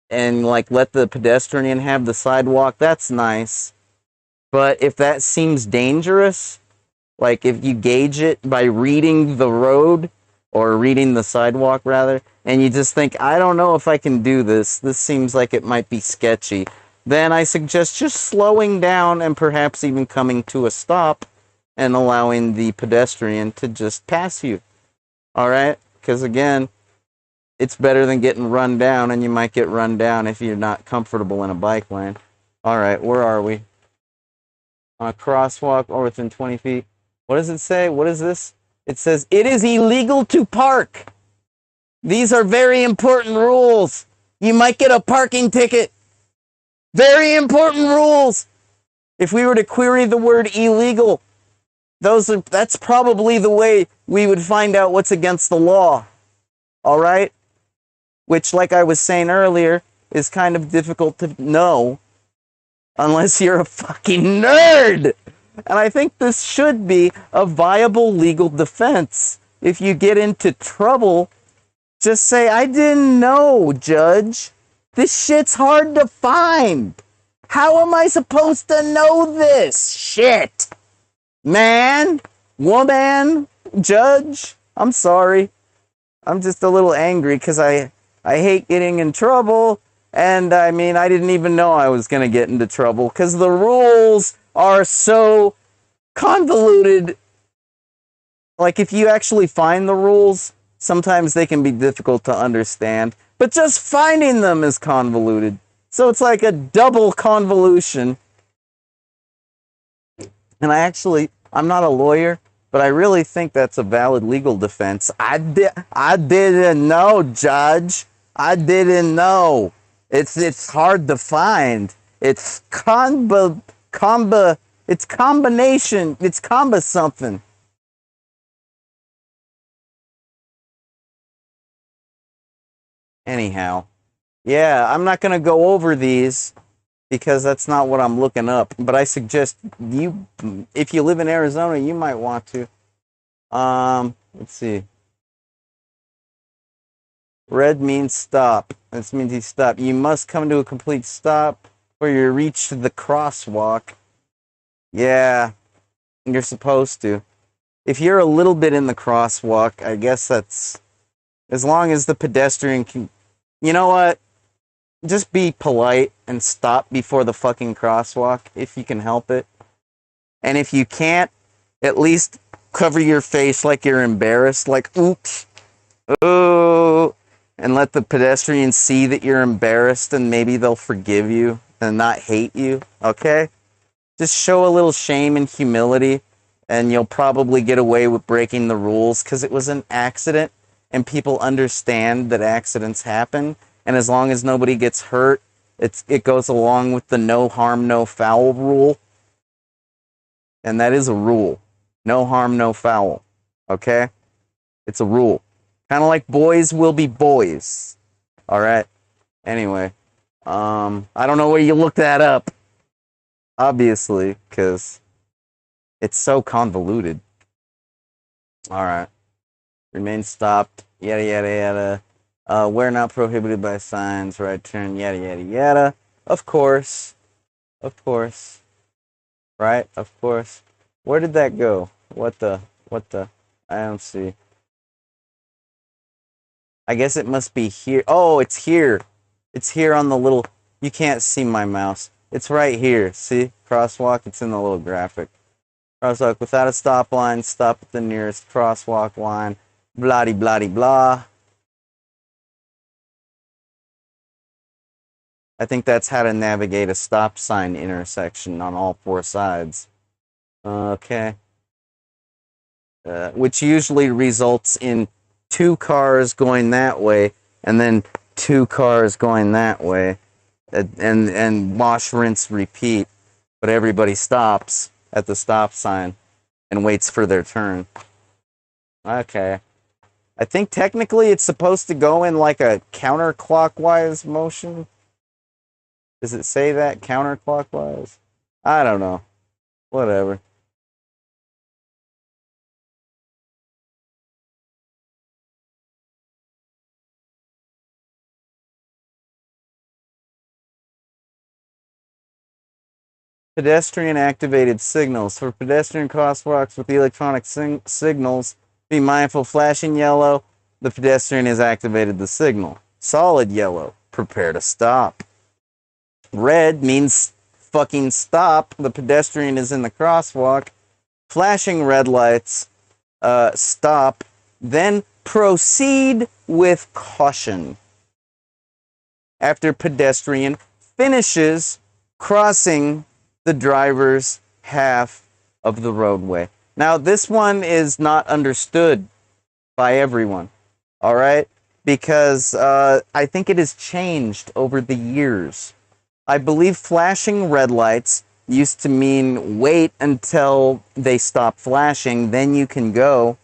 and let the pedestrian have the sidewalk, that's nice. But if that seems dangerous, like if you gauge it by reading the road or reading the sidewalk rather, and you just think, I don't know if I can do this, this seems like it might be sketchy, then I suggest just slowing down and perhaps even coming to a stop and allowing the pedestrian to just pass you. Alright? Because again, it's better than getting run down, and you might get run down if you're not comfortable in a bike lane. Alright, where are we? On a crosswalk or within 20 feet. What does it say? What is this? It says, it is illegal to park. These are very important rules. You might get a parking ticket. Very important rules. If we were to query the word illegal, that's probably the way we would find out what's against the law. All right? Which, like I was saying earlier, is kind of difficult to know unless you're a fucking nerd. And I think this should be a viable legal defense. If you get into trouble, just say, I didn't know, Judge. This shit's hard to find. How am I supposed to know this shit? Man, woman, judge, I'm sorry. I'm just a little angry because I hate getting in trouble. And I mean, I didn't even know I was going to get into trouble because the rules are so convoluted. Like, if you actually find the rules, sometimes they can be difficult to understand. But just finding them is convoluted. So it's like a double convolution. And I'm not a lawyer, but I really think that's a valid legal defense. I didn't know, Judge. I didn't know. It's hard to find. It's combination. It's comba something. Anyhow, yeah, I'm not going to go over these because that's not what I'm looking up. But I suggest if you live in Arizona, you might want to. Let's see. Red means stop. This means you stop. You must come to a complete stop where you reach the crosswalk. Yeah, you're supposed to. If you're a little bit in the crosswalk, I guess that's as long as the pedestrian can. You know what? Just be polite and stop before the fucking crosswalk if you can help it. And if you can't, at least cover your face like you're embarrassed, like, oops, oh, and let the pedestrian see that you're embarrassed, and maybe they'll forgive you and not hate you, okay? Just show a little shame and humility, and you'll probably get away with breaking the rules because it was an accident, and people understand that accidents happen, and as long as nobody gets hurt, it goes along with the no harm, no foul rule. And that is a rule. No harm, no foul. Okay? It's a rule. Kind of like boys will be boys. Alright? Anyway. I don't know where you looked that up. Obviously, because it's so convoluted. Alright. Remain stopped. Yada, yada, yada. Where not prohibited by signs. Right turn. Yada, yada, yada. Of course. Of course. Right? Of course. Where did that go? What the? I don't see. I guess it must be here. Oh, it's here. It's here on the little... You can't see my mouse. It's right here. See? Crosswalk. It's in the little graphic. Crosswalk without a stop line. Stop at the nearest crosswalk line. Blah-de, blah-de, blah. I think that's how to navigate a stop sign intersection on all four sides. Okay. Which usually results in two cars going that way and then two cars going that way. And wash, rinse, repeat. But everybody stops at the stop sign and waits for their turn. Okay. I think technically it's supposed to go in like a counterclockwise motion. Does it say that counterclockwise? I don't know. Whatever. Pedestrian activated signals. For pedestrian crosswalks with the electronic signals, be mindful flashing yellow, the pedestrian has activated the signal. Solid yellow, prepare to stop. Red means fucking stop, the pedestrian is in the crosswalk. Flashing red lights, stop, then proceed with caution. After pedestrian finishes crossing the driver's half of the roadway. Now, this one is not understood by everyone, all right? Because I think it has changed over the years. I believe flashing red lights used to mean wait until they stop flashing, then you can go.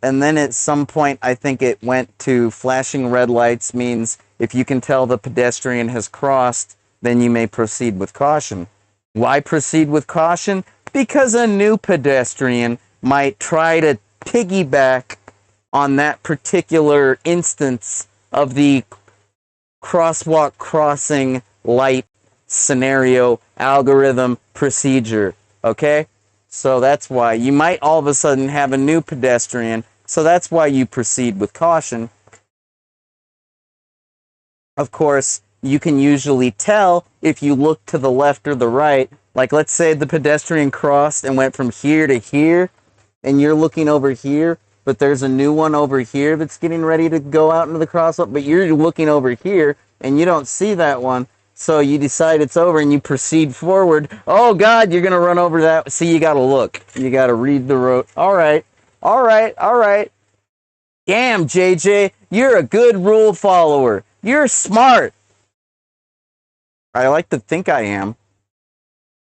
And then at some point, I think it went to flashing red lights means if you can tell the pedestrian has crossed, then you may proceed with caution. Why proceed with caution? Because a new pedestrian might try to piggyback on that particular instance of the crosswalk crossing light scenario, algorithm, procedure. Okay? So that's why you might all of a sudden have a new pedestrian. So that's why you proceed with caution. Of course, you can usually tell if you look to the left or the right. Like, let's say the pedestrian crossed and went from here to here, and you're looking over here, but there's a new one over here that's getting ready to go out into the crosswalk, but you're looking over here, and you don't see that one, so you decide it's over, and you proceed forward. Oh, God, you're going to run over that. See, you got to look. You got to read the road. All right. Damn, JJ, you're a good rule follower. You're smart. I like to think I am,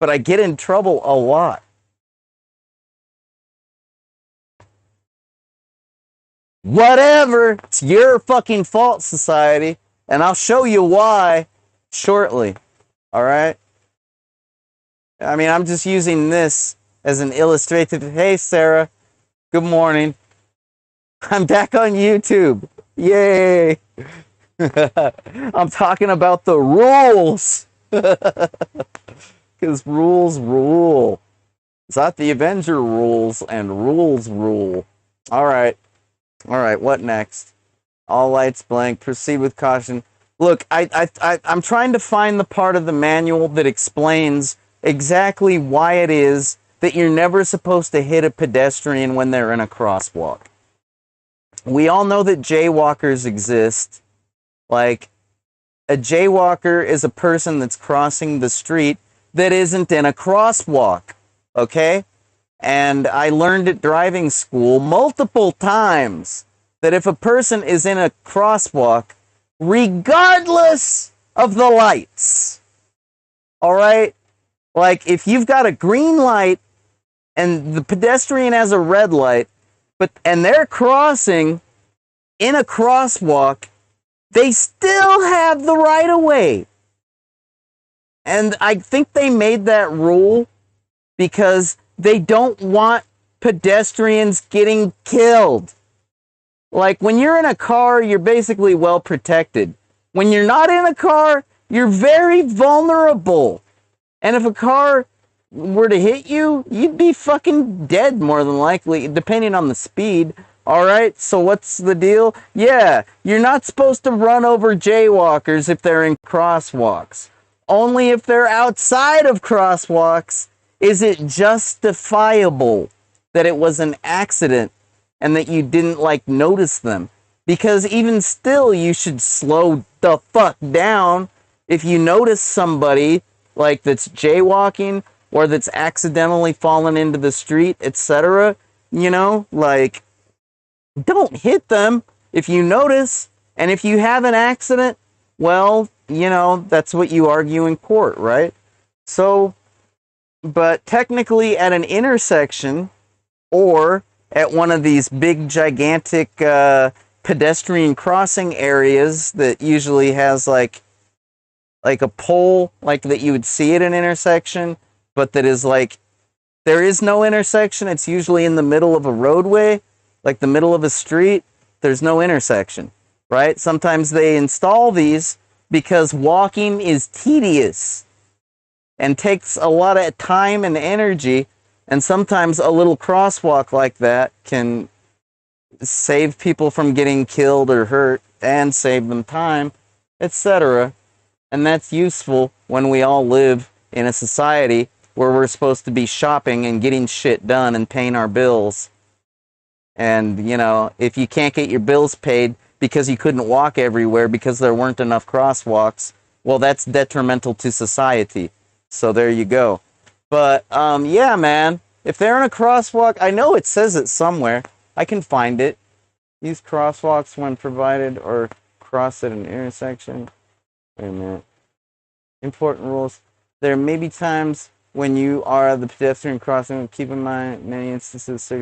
but I get in trouble a lot. Whatever, it's your fucking fault, society, and I'll show you why shortly, all right? I mean, I'm just using this as an illustrative. Hey, Sarah, good morning. I'm back on YouTube. Yay! I'm talking about the rules. Because rules rule. It's not the Avenger rules, and rules rule. Alright, what next? All lights blank, proceed with caution. Look, I'm trying to find the part of the manual that explains exactly why it is that you're never supposed to hit a pedestrian when they're in a crosswalk. We all know that jaywalkers exist. Like, a jaywalker is a person that's crossing the street that isn't in a crosswalk, okay? And I learned at driving school multiple times that if a person is in a crosswalk, regardless of the lights, all right? Like, if you've got a green light and the pedestrian has a red light, and they're crossing in a crosswalk, they still have the right of way. And I think they made that rule because they don't want pedestrians getting killed. Like, when you're in a car, you're basically well protected. When you're not in a car, you're very vulnerable. And if a car were to hit you, you'd be fucking dead more than likely, depending on the speed. All right, so what's the deal? Yeah, you're not supposed to run over jaywalkers if they're in crosswalks. Only if they're outside of crosswalks is it justifiable that it was an accident and that you didn't, like, notice them. Because even still, you should slow the fuck down if you notice somebody like that's jaywalking or that's accidentally fallen into the street, etc. You know, like, don't hit them if you notice. And if you have an accident, well, you know, that's what you argue in court, right? So, but technically at an intersection or at one of these big, gigantic pedestrian crossing areas that usually has like a pole, like that you would see at an intersection, but that is like, there is no intersection. It's usually in the middle of a roadway, like the middle of a street. There's no intersection, right? Sometimes they install these because walking is tedious and takes a lot of time and energy. And sometimes a little crosswalk like that can save people from getting killed or hurt and save them time, etc. And that's useful when we all live in a society where we're supposed to be shopping and getting shit done and paying our bills. And, you know, if you can't get your bills paid because you couldn't walk everywhere because there weren't enough crosswalks, well, that's detrimental to society. So there you go. But, yeah, man, if they're in a crosswalk, I know it says it somewhere. I can find it. Use crosswalks when provided or cross at an intersection. Wait a minute. Important rules. There may be times when you are the pedestrian crossing. Keep in mind, many instances,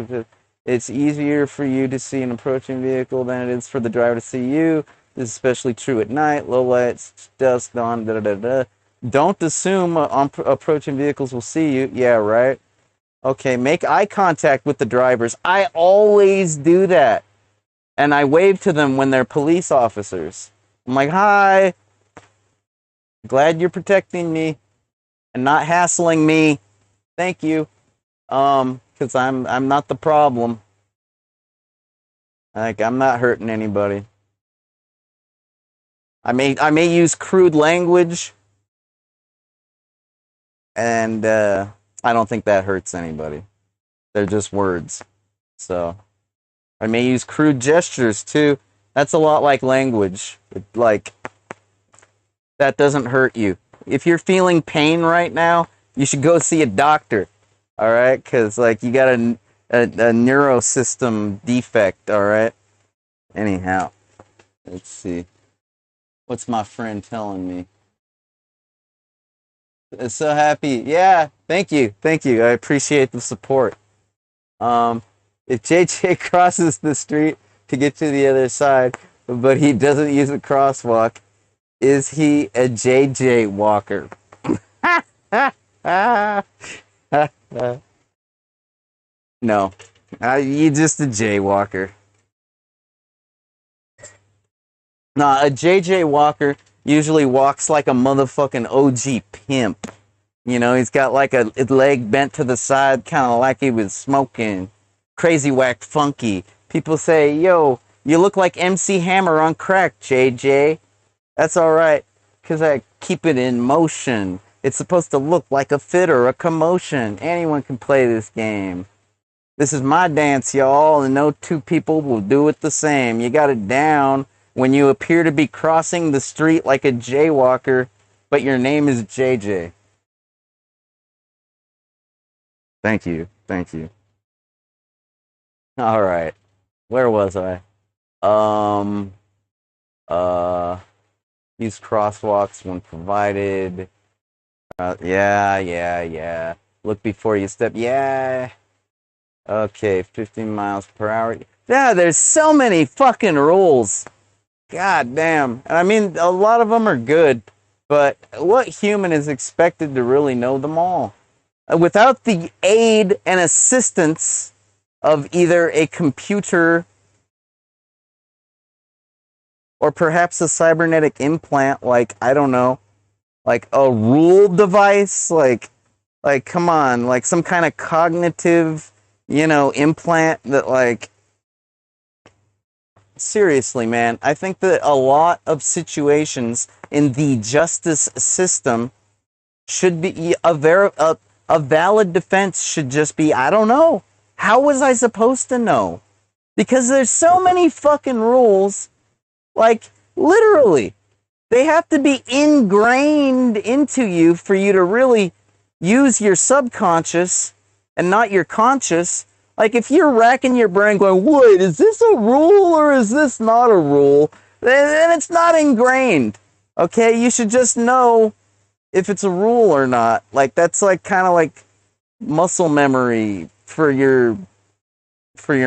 it's easier for you to see an approaching vehicle than it is for the driver to see you. This is especially true at night, low lights, dusk, dawn, da-da-da-da. Don't assume approaching vehicles will see you. Yeah, right? Okay, make eye contact with the drivers. I always do that. And I wave to them when they're police officers. I'm like, hi. Glad you're protecting me and not hassling me. Thank you. Because I'm not the problem. Like, I'm not hurting anybody. I may use crude language, and I don't think that hurts anybody. They're just words. So I may use crude gestures too. That's a lot like language. Like, that doesn't hurt you. If you're feeling pain right now, you should go see a doctor. All right, because like you got a neurosystem defect. All right. Anyhow, let's see. What's my friend telling me? So happy. Yeah, thank you. Thank you. I appreciate the support. If JJ crosses the street to get to the other side, but he doesn't use a crosswalk, is he a JJ walker? No. You just a jaywalker. Nah, a JJ walker usually walks like a motherfucking OG pimp. You know, he's got like a leg bent to the side, kind of like he was smoking. Crazy whack funky. People say, yo, you look like MC Hammer on crack, JJ. That's alright, because I keep it in motion. It's supposed to look like a fit or a commotion. Anyone can play this game. This is my dance, y'all, and no two people will do it the same. You got it down when you appear to be crossing the street like a jaywalker, but your name is JJ. Thank you. Thank you. All right. Where was I? Use crosswalks when provided. Yeah. Look before you step. Yeah. Okay, 15 miles per hour. Yeah, there's so many fucking rules. God damn. And I mean, a lot of them are good, but what human is expected to really know them all? Without the aid and assistance of either a computer or perhaps a cybernetic implant, like, I don't know, like a rule device, like come on, like some kind of cognitive, you know, implant that, like, seriously, man, I think that a lot of situations in the justice system should be a valid defense should just be, I don't know. How was I supposed to know? Because there's so many fucking rules. Like, literally, they have to be ingrained into you for you to really use your subconscious and not your conscious. Like, if you're racking your brain going, wait, is this a rule or is this not a rule? Then it's not ingrained. Okay, you should just know if it's a rule or not. Like, that's like kind of like muscle memory for your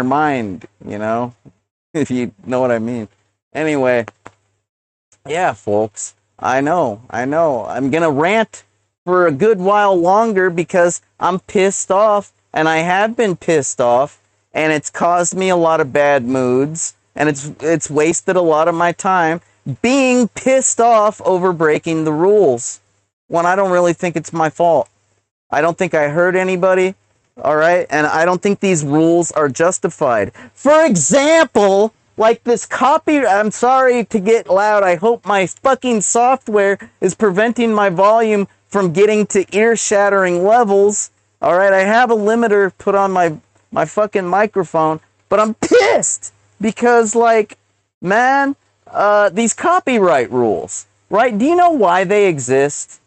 mind, you know? If you know what I mean. Anyway, yeah, folks. I know. I'm gonna rant for a good while longer because I'm pissed off, and I have been pissed off, and it's caused me a lot of bad moods, and it's wasted a lot of my time being pissed off over breaking the rules when I don't really think it's my fault. I don't think I hurt anybody, all right? And I don't think these rules are justified. For example, like this copy, I'm sorry to get loud. I hope my fucking software is preventing my volume from getting to ear-shattering levels. All right, I have a limiter put on my fucking microphone, but I'm pissed because, like, man, these copyright rules, right? Do you know why they exist?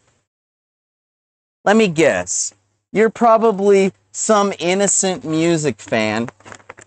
Let me guess. You're probably some innocent music fan,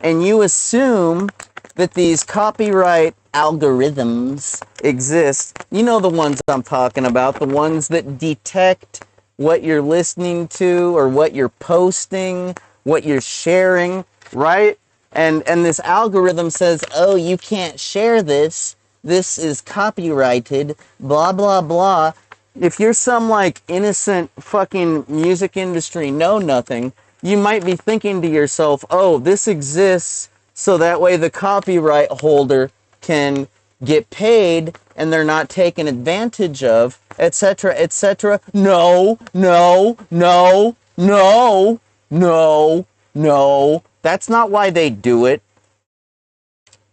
and you assume that these copyright algorithms exist. You know the ones I'm talking about, the ones that detect what you're listening to or what you're posting, what you're sharing, right? And this algorithm says, "Oh, you can't share this. This is copyrighted, blah blah blah." If you're some like innocent fucking music industry know nothing, you might be thinking to yourself, "Oh, this exists so that way the copyright holder can get paid and they're not taken advantage of, etc., etc." No, no, no, no, no, no. That's not why they do it.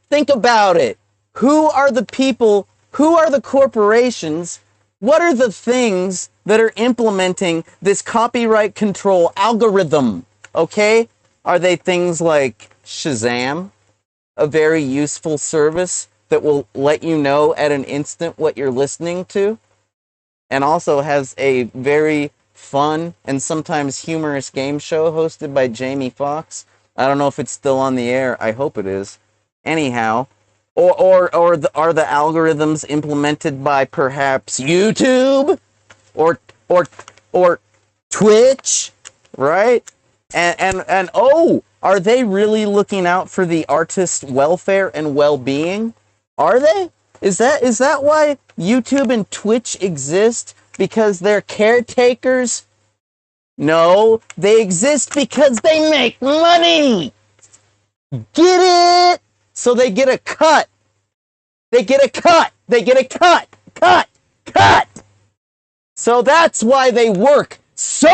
Think about it. Who are the people? Who are the corporations? What are the things that are implementing this copyright control algorithm? Okay? Are they things like Shazam, a very useful service that will let you know at an instant what you're listening to, and also has a very fun and sometimes humorous game show hosted by Jamie Foxx? I don't know if it's still on the air. I hope it is. Anyhow, are the algorithms implemented by perhaps YouTube or or or Twitch, right? And oh, are they really looking out for the artist's welfare and well-being? Are they? Is that why YouTube and Twitch exist? Because they're caretakers? No, they exist because they make money. Get it? So they get a cut. They get a cut. They get a cut. Cut. Cut. So that's why they work so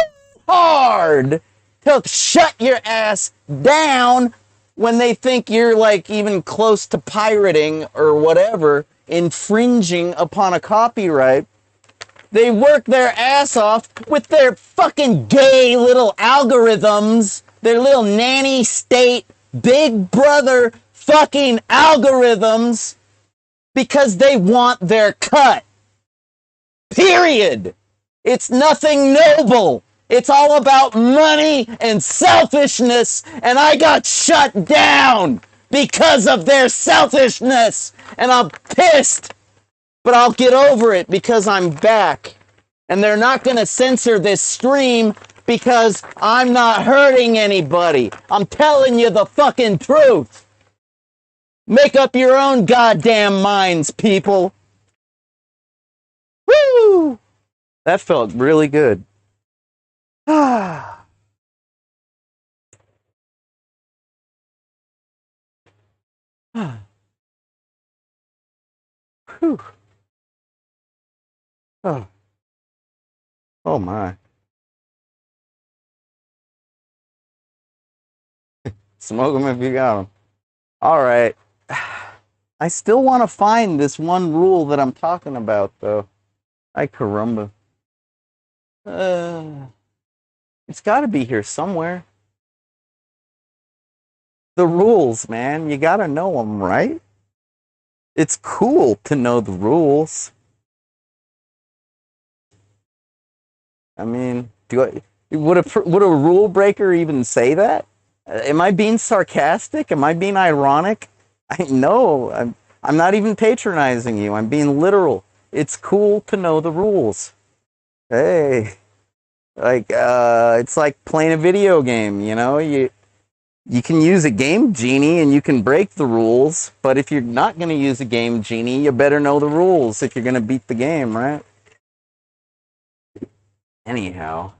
hard to shut your ass down when they think you're like even close to pirating or whatever, infringing upon a copyright. They work their ass off with their fucking gay little algorithms, their little nanny state, big brother fucking algorithms, because they want their cut. Period. It's nothing noble. It's all about money and selfishness, and I got shut down because of their selfishness, and I'm pissed. But I'll get over it because I'm back. And they're not going to censor this stream because I'm not hurting anybody. I'm telling you the fucking truth. Make up your own goddamn minds, people. Woo! That felt really good. Ah. Whew. Oh. Oh my. Smoke them if you got them. All right. I still want to find this one rule that I'm talking about, though. Ay caramba. It's got to be here somewhere. The rules, man. You gotta know them, right? It's cool to know the rules. I mean, would a rule breaker even say that? Am I being sarcastic? Am I being ironic? I know. I'm not even patronizing you. I'm being literal. It's cool to know the rules. Hey, like it's like playing a video game. You can use a game genie and you can break the rules, but if you're not going to use a game genie, you better know the rules if you're going to beat the game, right? Anyhow,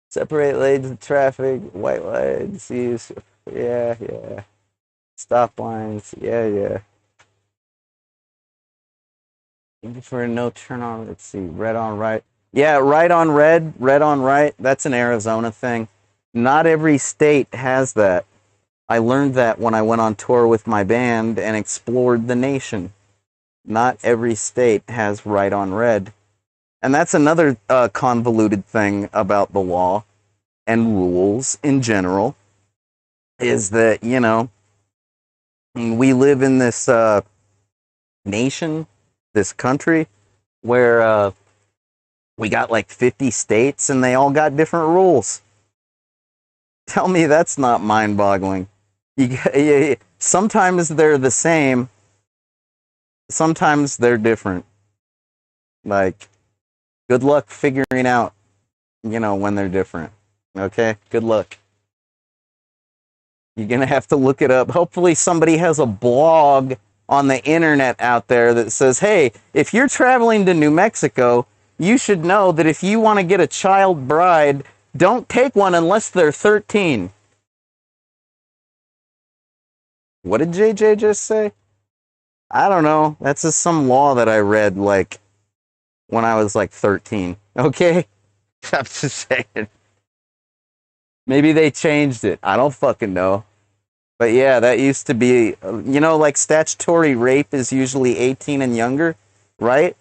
separate lanes of traffic, white lines, use, yeah, yeah. Stop lines, yeah, yeah. For a no turn on, let's see, red on right. Yeah, right on red, red on right. That's an Arizona thing. Not every state has that. I learned that when I went on tour with my band and explored the nation. Not every state has right on red. And that's another convoluted thing about the law and rules in general is that, we live in this nation, this country, where we got like 50 states and they all got different rules. Tell me that's not mind boggling. Sometimes they're the same, sometimes they're different. Like, good luck figuring out, when they're different. Okay? Good luck. You're going to have to look it up. Hopefully, somebody has a blog on the internet out there that says, hey, if you're traveling to New Mexico, you should know that if you want to get a child bride, don't take one unless they're 13. What did JJ just say? I don't know. That's just some law that I read, like, when I was like 13. Okay? I'm just saying. Maybe they changed it. I don't fucking know. But yeah, that used to be, like statutory rape is usually 18 and younger, right?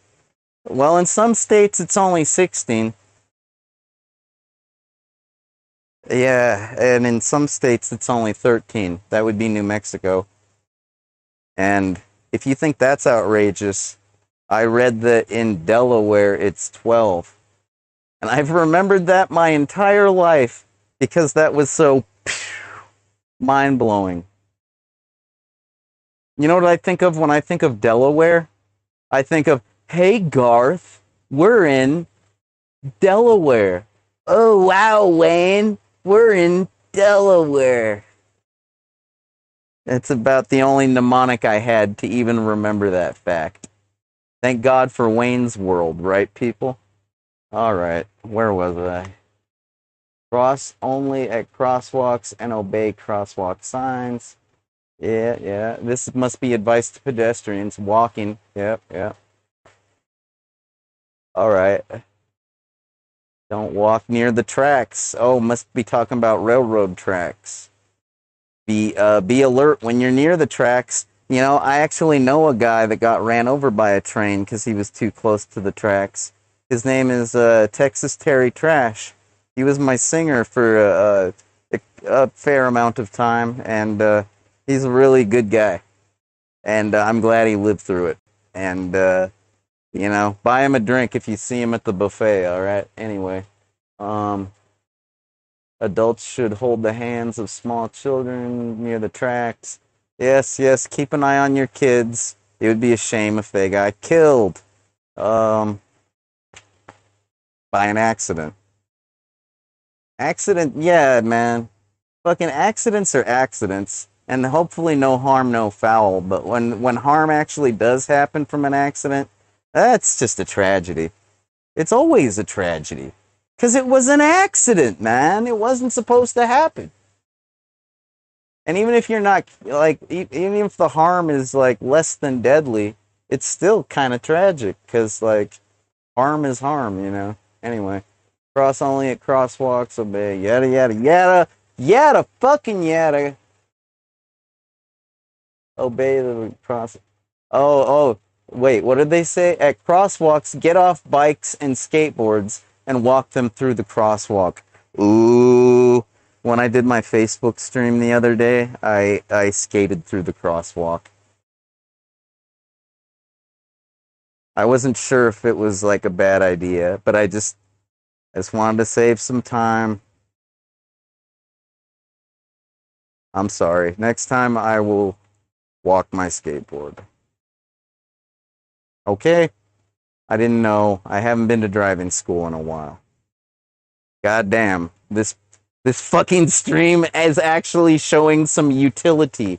Well, in some states it's only 16. Yeah, and in some states it's only 13. That would be New Mexico. And if you think that's outrageous, I read that in Delaware it's 12. And I've remembered that my entire life because that was so mind blowing. You know what I think of when I think of Delaware? I think of, hey Garth, we're in Delaware. Oh wow, Wayne, we're in Delaware. It's about the only mnemonic I had to even remember that fact. Thank God for Wayne's World, right, people? Alright, where was I? Cross only at crosswalks and obey crosswalk signs. Yeah, yeah. This must be advice to pedestrians walking. Yep, yep. Alright. Don't walk near the tracks. Oh, must be talking about railroad tracks. Be alert when you're near the tracks. I actually know a guy that got ran over by a train because he was too close to the tracks. His name is Texas Terry Trash. He was my singer for a fair amount of time, and he's a really good guy. And I'm glad he lived through it. And buy him a drink if you see him at the buffet. All right. Anyway, um, adults should hold the hands of small children near the tracks. Yes, yes. Keep an eye on your kids. It would be a shame if they got killed by an accident. Accident, yeah, man. Fucking accidents are accidents, and hopefully no harm, no foul. But when harm actually does happen from an accident, that's just a tragedy. It's always a tragedy. Because it was an accident, man. It wasn't supposed to happen. And even if you're not, like, even if the harm is, like, less than deadly, it's still kind of tragic. Because, like, harm is harm. Anyway. Cross only at crosswalks, obey, yada, yada, yada. Yada, fucking yada. Obey the cross. Oh, wait, what did they say? At crosswalks, get off bikes and skateboards and walk them through the crosswalk. Ooh, when I did my Facebook stream the other day, I skated through the crosswalk. I wasn't sure if it was like a bad idea, but I just wanted to save some time. I'm sorry. Next time I will walk my skateboard. Okay? I didn't know. I haven't been to driving school in a while. God damn. This fucking stream is actually showing some utility.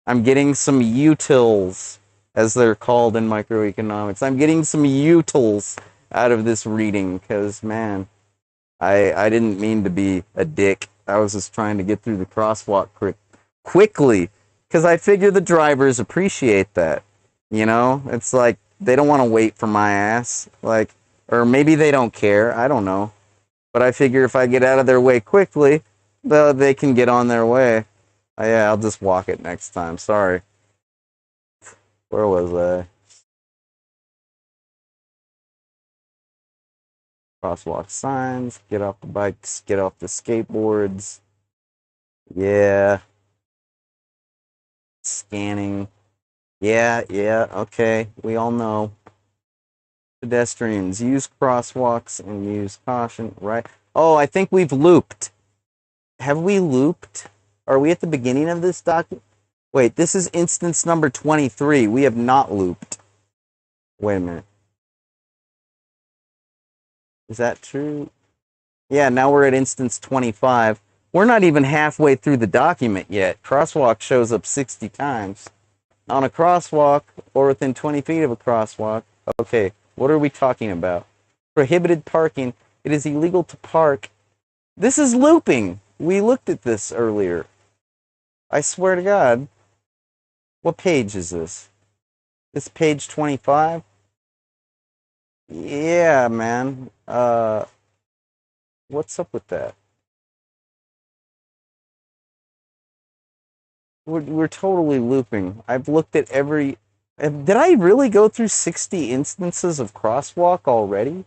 I'm getting some utils, as they're called in microeconomics. I'm getting some utils out of this reading, because, man, I didn't mean to be a dick. I was just trying to get through the crosswalk quickly, because I figure the drivers appreciate that. You know? It's like, they don't want to wait for my ass. Like, or maybe they don't care. I don't know. But I figure if I get out of their way quickly, they can get on their way. Yeah, I'll just walk it next time. Sorry. Where was I? Crosswalk signs. Get off the bikes. Get off the skateboards. Yeah. Scanning. Yeah, okay. We all know. Pedestrians, use crosswalks and use caution, right? Oh, I think we've looped. Have we looped? Are we at the beginning of this document? Wait, this is instance number 23. We have not looped. Wait a minute. Is that true? Yeah, now we're at instance 25. We're not even halfway through the document yet. Crosswalk shows up 60 times. On a crosswalk, or within 20 feet of a crosswalk. Okay, what are we talking about? Prohibited parking. It is illegal to park. This is looping. We looked at this earlier. I swear to God. What page is this? This page 25? Yeah, man. What's up with that? We're totally looping. I've looked at every... Did I really go through 60 instances of crosswalk already?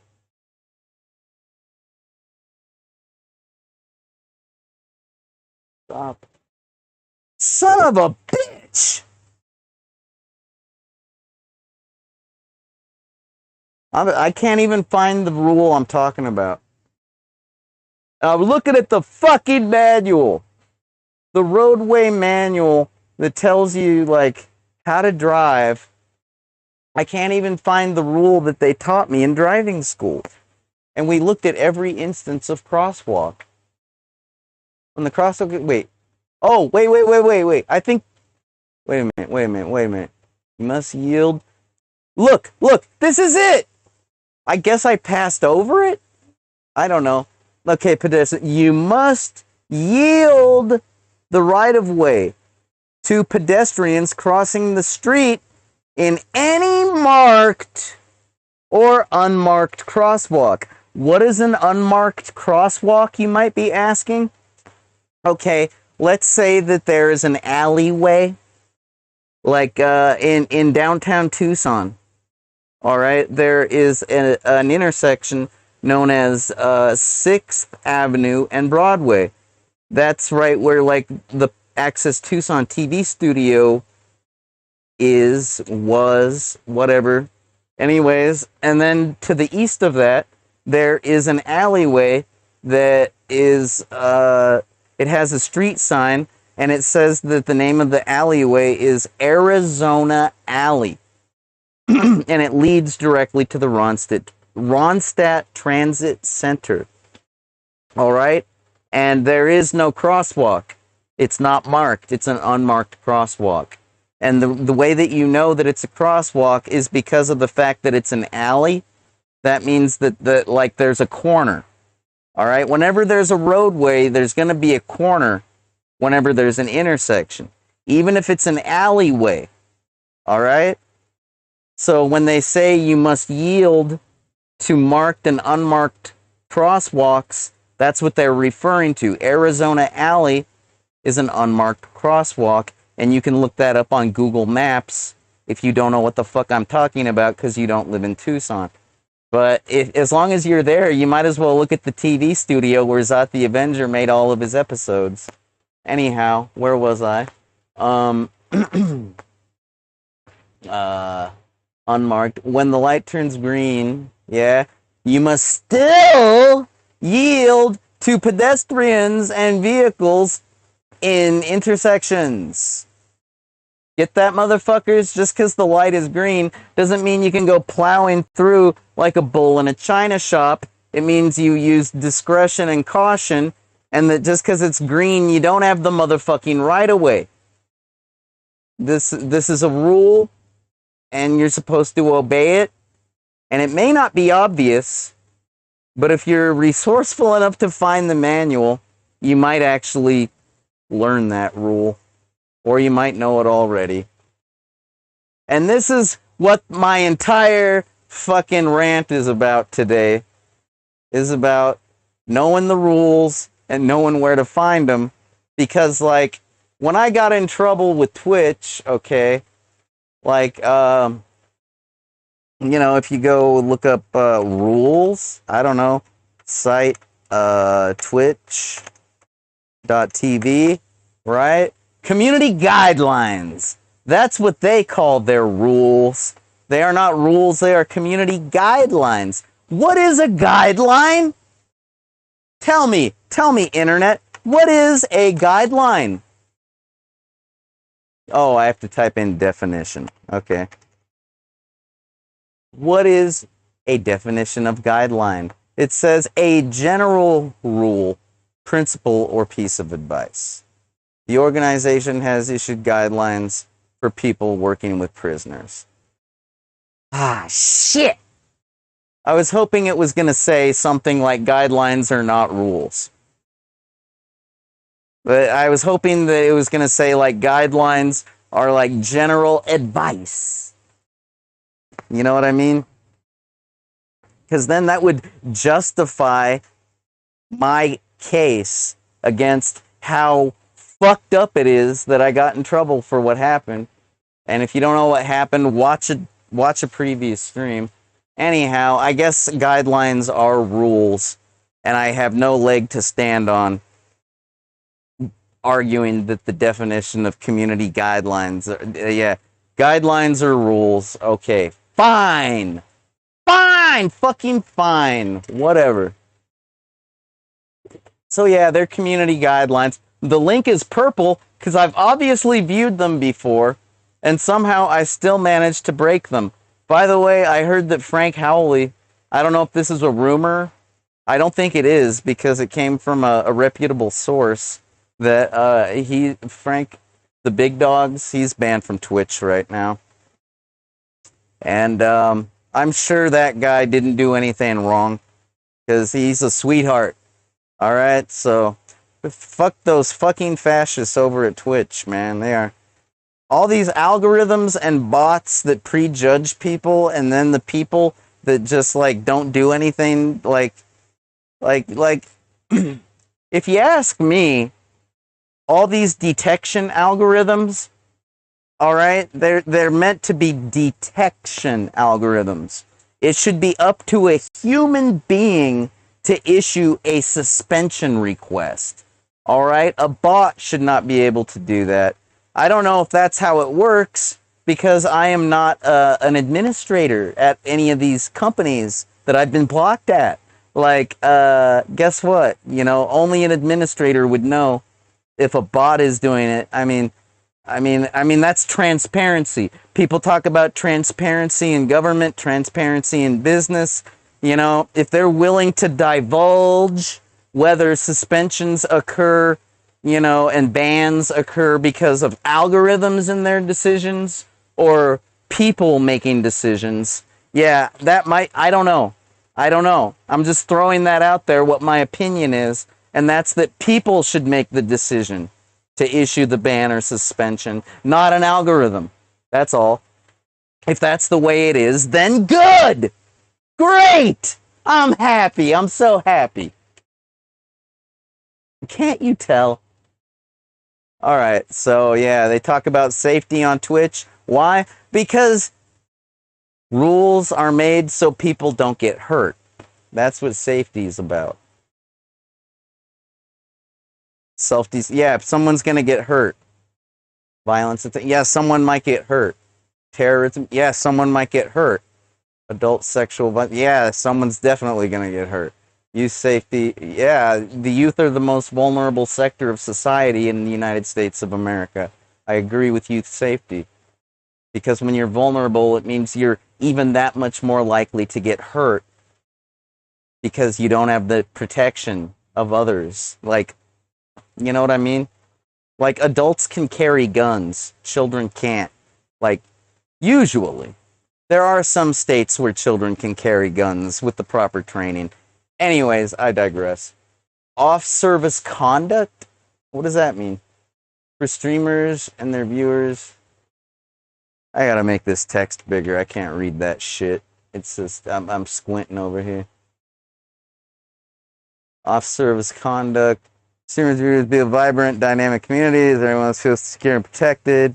Stop. Son of a bitch! I can't even find the rule I'm talking about. I'm looking at the fucking manual. The roadway manual that tells you, like, how to drive. I can't even find the rule that they taught me in driving school. And we looked at every instance of crosswalk. When the crosswalk... Wait. Oh, wait. I think... Wait a minute. You must yield... Look! This is it! I guess I passed over it? I don't know. Okay, pedestrian. You must yield the right-of-way to pedestrians crossing the street in any marked or unmarked crosswalk. What is an unmarked crosswalk, you might be asking? Okay, let's say that there is an alleyway, like in downtown Tucson. All right, there is an intersection known as 6th Avenue and Broadway. That's right where, like, the Access Tucson TV studio was, whatever. Anyways, and then to the east of that, there is an alleyway that is, it has a street sign, and it says that the name of the alleyway is Arizona Alley. And it leads directly to the Ronstadt Transit Center. All right? And there is no crosswalk. It's not marked. It's an unmarked crosswalk. And the way that you know that it's a crosswalk is because of the fact that it's an alley. That means that like there's a corner. All right? Whenever there's a roadway, there's going to be a corner whenever there's an intersection. Even if it's an alleyway. All right? So when they say you must yield to marked and unmarked crosswalks, that's what they're referring to. Arizona Alley is an unmarked crosswalk, and you can look that up on Google Maps if you don't know what the fuck I'm talking about because you don't live in Tucson. But as long as you're there, you might as well look at the TV studio where Zot the Avenger made all of his episodes. Anyhow, where was I? Unmarked. When the light turns green, yeah, you must still yield to pedestrians and vehicles in intersections. Get that, motherfuckers? Just because the light is green doesn't mean you can go plowing through like a bull in a china shop. It means you use discretion and caution, and that just because it's green, you don't have the motherfucking right of way. This is a rule, and you're supposed to obey it. And it may not be obvious, but if you're resourceful enough to find the manual, you might actually learn that rule. Or you might know it already. And this is what my entire fucking rant is about today. Is about knowing the rules and knowing where to find them. Because, like, when I got in trouble with Twitch, okay, like, you know, if you go look up rules, I don't know, site twitch.tv, right? Community guidelines. That's what they call their rules. They are not rules, they are community guidelines. What is a guideline? Tell me, internet, what is a guideline? Oh, I have to type in definition. Okay. What is a definition of guideline? It says a general rule, principle, or piece of advice. The organization has issued guidelines for people working with prisoners. Ah, shit! I was hoping it was going to say something like guidelines are not rules. But I was hoping that it was going to say like guidelines are like general advice. You know what I mean? Because then that would justify my case against how fucked up it is that I got in trouble for what happened. And if you don't know what happened, watch a previous stream. Anyhow, I guess guidelines are rules, and I have no leg to stand on arguing that the definition of community guidelines are, guidelines are rules. Okay, fine, fucking fine, whatever. So yeah, they're community guidelines. The link is purple because I've obviously viewed them before, and somehow I still managed to break them. By the way, I heard that Frank Howley, I don't know if this is a rumor. I don't think it is because it came from a reputable source that Frank, the Big Dogs, he's banned from Twitch right now. And I'm sure that guy didn't do anything wrong because he's a sweetheart. All right, so fuck those fucking fascists over at Twitch, man. They are all these algorithms and bots that prejudge people, and then the people that just like don't do anything. Like, if you ask me, all these detection algorithms, all right, they're meant to be detection algorithms. It should be up to a human being to issue a suspension request. All right, a bot should not be able to do that. I don't know if that's how it works because I am not an administrator at any of these companies that I've been blocked at. Like, guess what? You know, only an administrator would know if a bot is doing it. I mean, that's transparency. People talk about transparency in government, transparency in business. You know, if they're willing to divulge whether suspensions occur, you know, and bans occur because of algorithms in their decisions or people making decisions, yeah, that might, I don't know. I'm just throwing that out there, what my opinion is, and that's that people should make the decision to issue the ban or suspension, not an algorithm. That's all. If that's the way it is, then good! Great! I'm happy. I'm so happy. Can't you tell? All right, so yeah, they talk about safety on Twitch. Why? Because Rules are made so people don't get hurt. That's what safety is about. Yeah, if someone's gonna get hurt. Violence, yeah, someone might get hurt. Terrorism, yeah, someone might get hurt. Adult sexual violence, yeah, someone's definitely gonna get hurt. Youth safety, yeah, the youth are the most vulnerable sector of society in the United States of America. I agree with youth safety. Because when you're vulnerable, it means you're even that much more likely to get hurt because you don't have the protection of others. Like, you know what I mean? Like, adults can carry guns, children can't. Like, usually. There are some states where children can carry guns with the proper training. Anyways, I digress. Off-service conduct? What does that mean? For streamers and their viewers? I gotta make this text bigger. I can't read that shit. It's just, I'm squinting over here. Off-service conduct. Streamers viewers be a vibrant, dynamic community. Everyone feels secure and protected.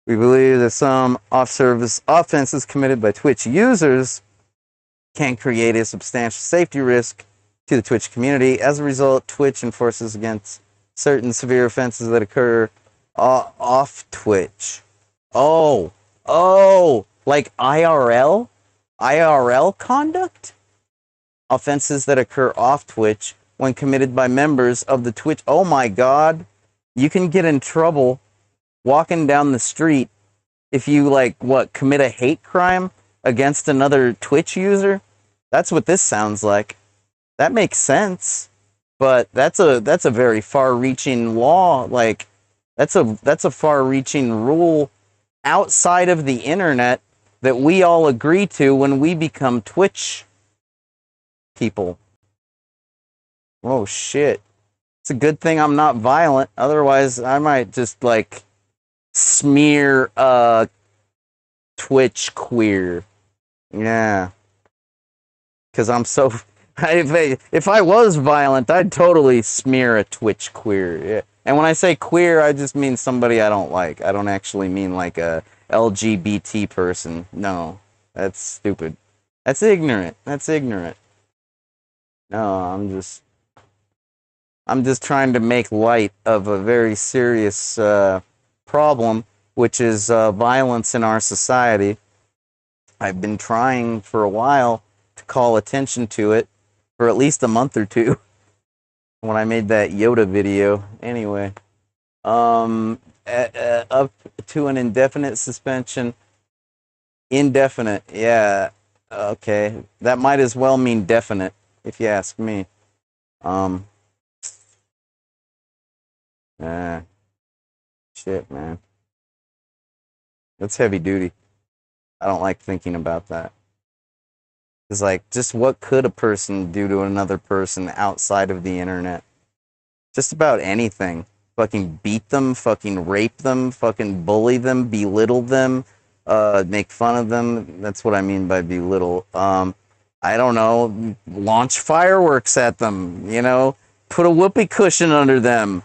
We believe that some off-service offenses committed by Twitch users can create a substantial safety risk to the Twitch community. As a result, Twitch enforces against certain severe offenses that occur off Twitch. Oh, like IRL? IRL conduct? Offenses that occur off Twitch when committed by members of the Twitch. Oh my God. You can get in trouble walking down the street if you, like, commit a hate crime against another Twitch user. That's what this sounds like. That makes sense. But that's a very far-reaching law. Like, that's a far-reaching rule outside of the internet that we all agree to when we become Twitch people. Oh shit. It's a good thing I'm not violent. Otherwise, I might just, like, smear Twitch queer. Yeah. Because I'm so... If I was violent, I'd totally smear a Twitch queer. Yeah. And when I say queer, I just mean somebody I don't like. I don't actually mean like a LGBT person. No, that's stupid. That's ignorant. That's ignorant. No, I'm just trying to make light of a very serious problem, which is violence in our society. I've been trying for a while to call attention to it for at least a month or two when I made that Yoda video. Anyway, up to an indefinite suspension. Indefinite, yeah. Okay, that might as well mean definite, if you ask me. Shit, man. That's heavy duty. I don't like thinking about that. It's like, just what could a person do to another person outside of the internet? Just about anything. Fucking beat them, fucking rape them, fucking bully them, belittle them, make fun of them. That's what I mean by belittle. I don't know, launch fireworks at them, you know, put a whoopee cushion under them,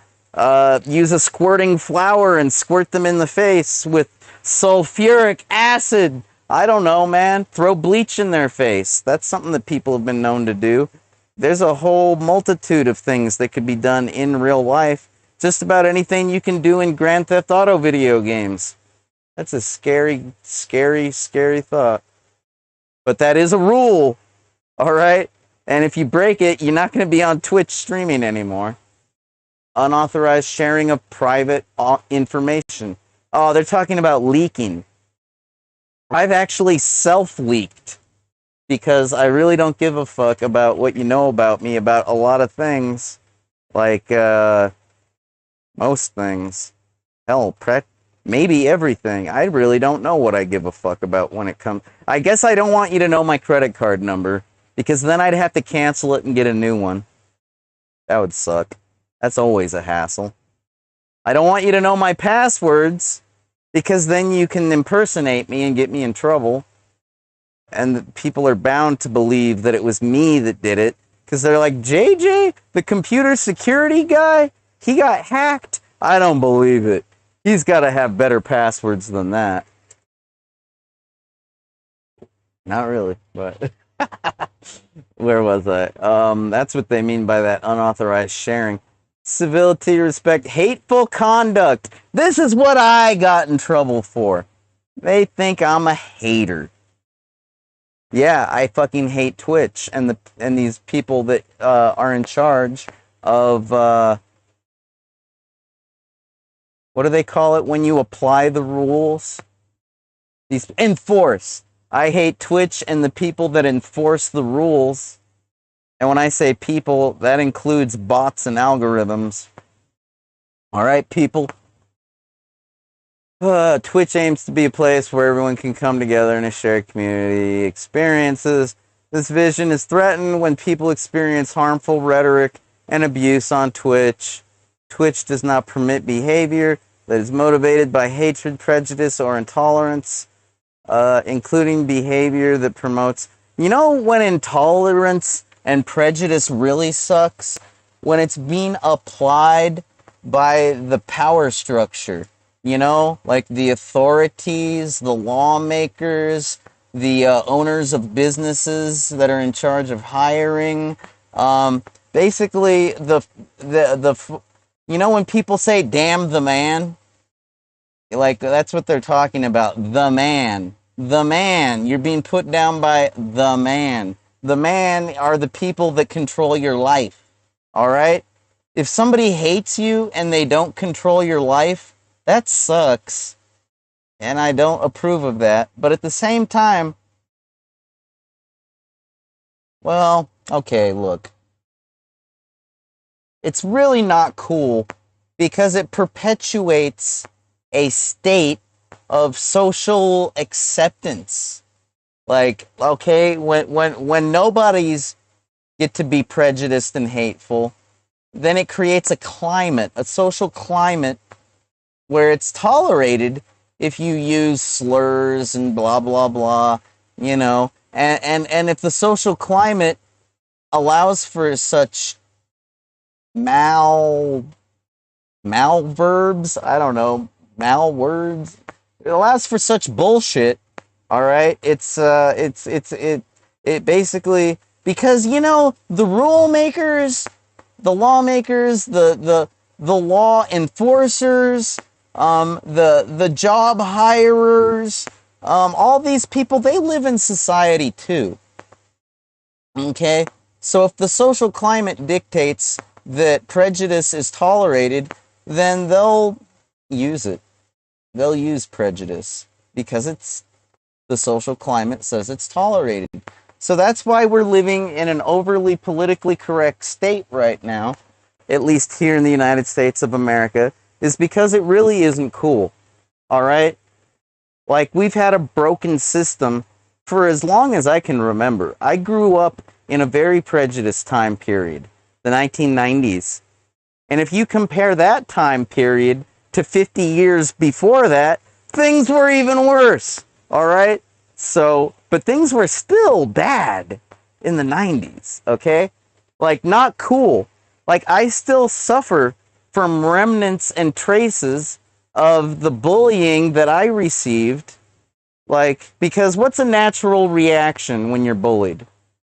use a squirting flower and squirt them in the face with sulfuric acid. I don't know, man. Throw bleach in their face. That's something that people have been known to do. There's a whole multitude of things that could be done in real life. Just about anything you can do in Grand Theft Auto video games. That's a scary, scary, scary thought. But that is a rule, all right? And if you break it, you're not going to be on Twitch streaming anymore. Unauthorized sharing of private information. Oh, they're talking about leaking. I've actually self-leaked because I really don't give a fuck about what you know about me about a lot of things. Like, most things. Hell, maybe everything. I really don't know what I give a fuck about when it comes... I guess I don't want you to know my credit card number, because then I'd have to cancel it and get a new one. That would suck. That's always a hassle. I don't want you to know my passwords, because then you can impersonate me and get me in trouble. And people are bound to believe that it was me that did it, because they're like, JJ, the computer security guy, he got hacked? I don't believe it. He's got to have better passwords than that. Not really, but where was I? That's what they mean by that unauthorized sharing. Civility, respect, hateful conduct. This is what I got in trouble for. They think I'm a hater. Yeah, I fucking hate Twitch and these people that are in charge of what do they call it when you apply the rules? These enforce. I hate Twitch and the people that enforce the rules. And when I say people, that includes bots and algorithms. All right, people. Twitch aims to be a place where everyone can come together in a shared community experiences. This vision is threatened when people experience harmful rhetoric and abuse on Twitch. Twitch does not permit behavior that is motivated by hatred, prejudice, or intolerance, including behavior that promotes. You know when intolerance and prejudice really sucks? When it's being applied by the power structure. You know, like the authorities, the lawmakers, the owners of businesses that are in charge of hiring. Basically, you know when people say "damn the man," like that's what they're talking about. The man, the man. You're being put down by the man. The man are the people that control your life. All right. If somebody hates you and they don't control your life, that sucks, and I don't approve of that. But at the same time, well, okay, look. It's really not cool because it perpetuates a state of social acceptance. Like, okay, when nobodies get to be prejudiced and hateful, then it creates a climate, a social climate where it's tolerated if you use slurs and blah blah blah, you know, and if the social climate allows for such malverbs, I don't know, malwords, it allows for such bullshit. All right, it basically, because you know the rule makers, the lawmakers, the law enforcers, the job hirers, all these people, they live in society too. Okay? So if the social climate dictates that prejudice is tolerated, then they'll use it. They'll use prejudice because it's the social climate says it's tolerated. So that's why we're living in an overly politically correct state right now, at least here in the United States of America, is because it really isn't cool. All right? Like, we've had a broken system for as long as I can remember. I grew up in a very prejudiced time period, the 1990s. And if you compare that time period to 50 years before that, things were even worse. All right? So, but things were still bad in the 90s, okay? Like, not cool. Like, I still suffer from remnants and traces of the bullying that I received. Like, because what's a natural reaction when you're bullied?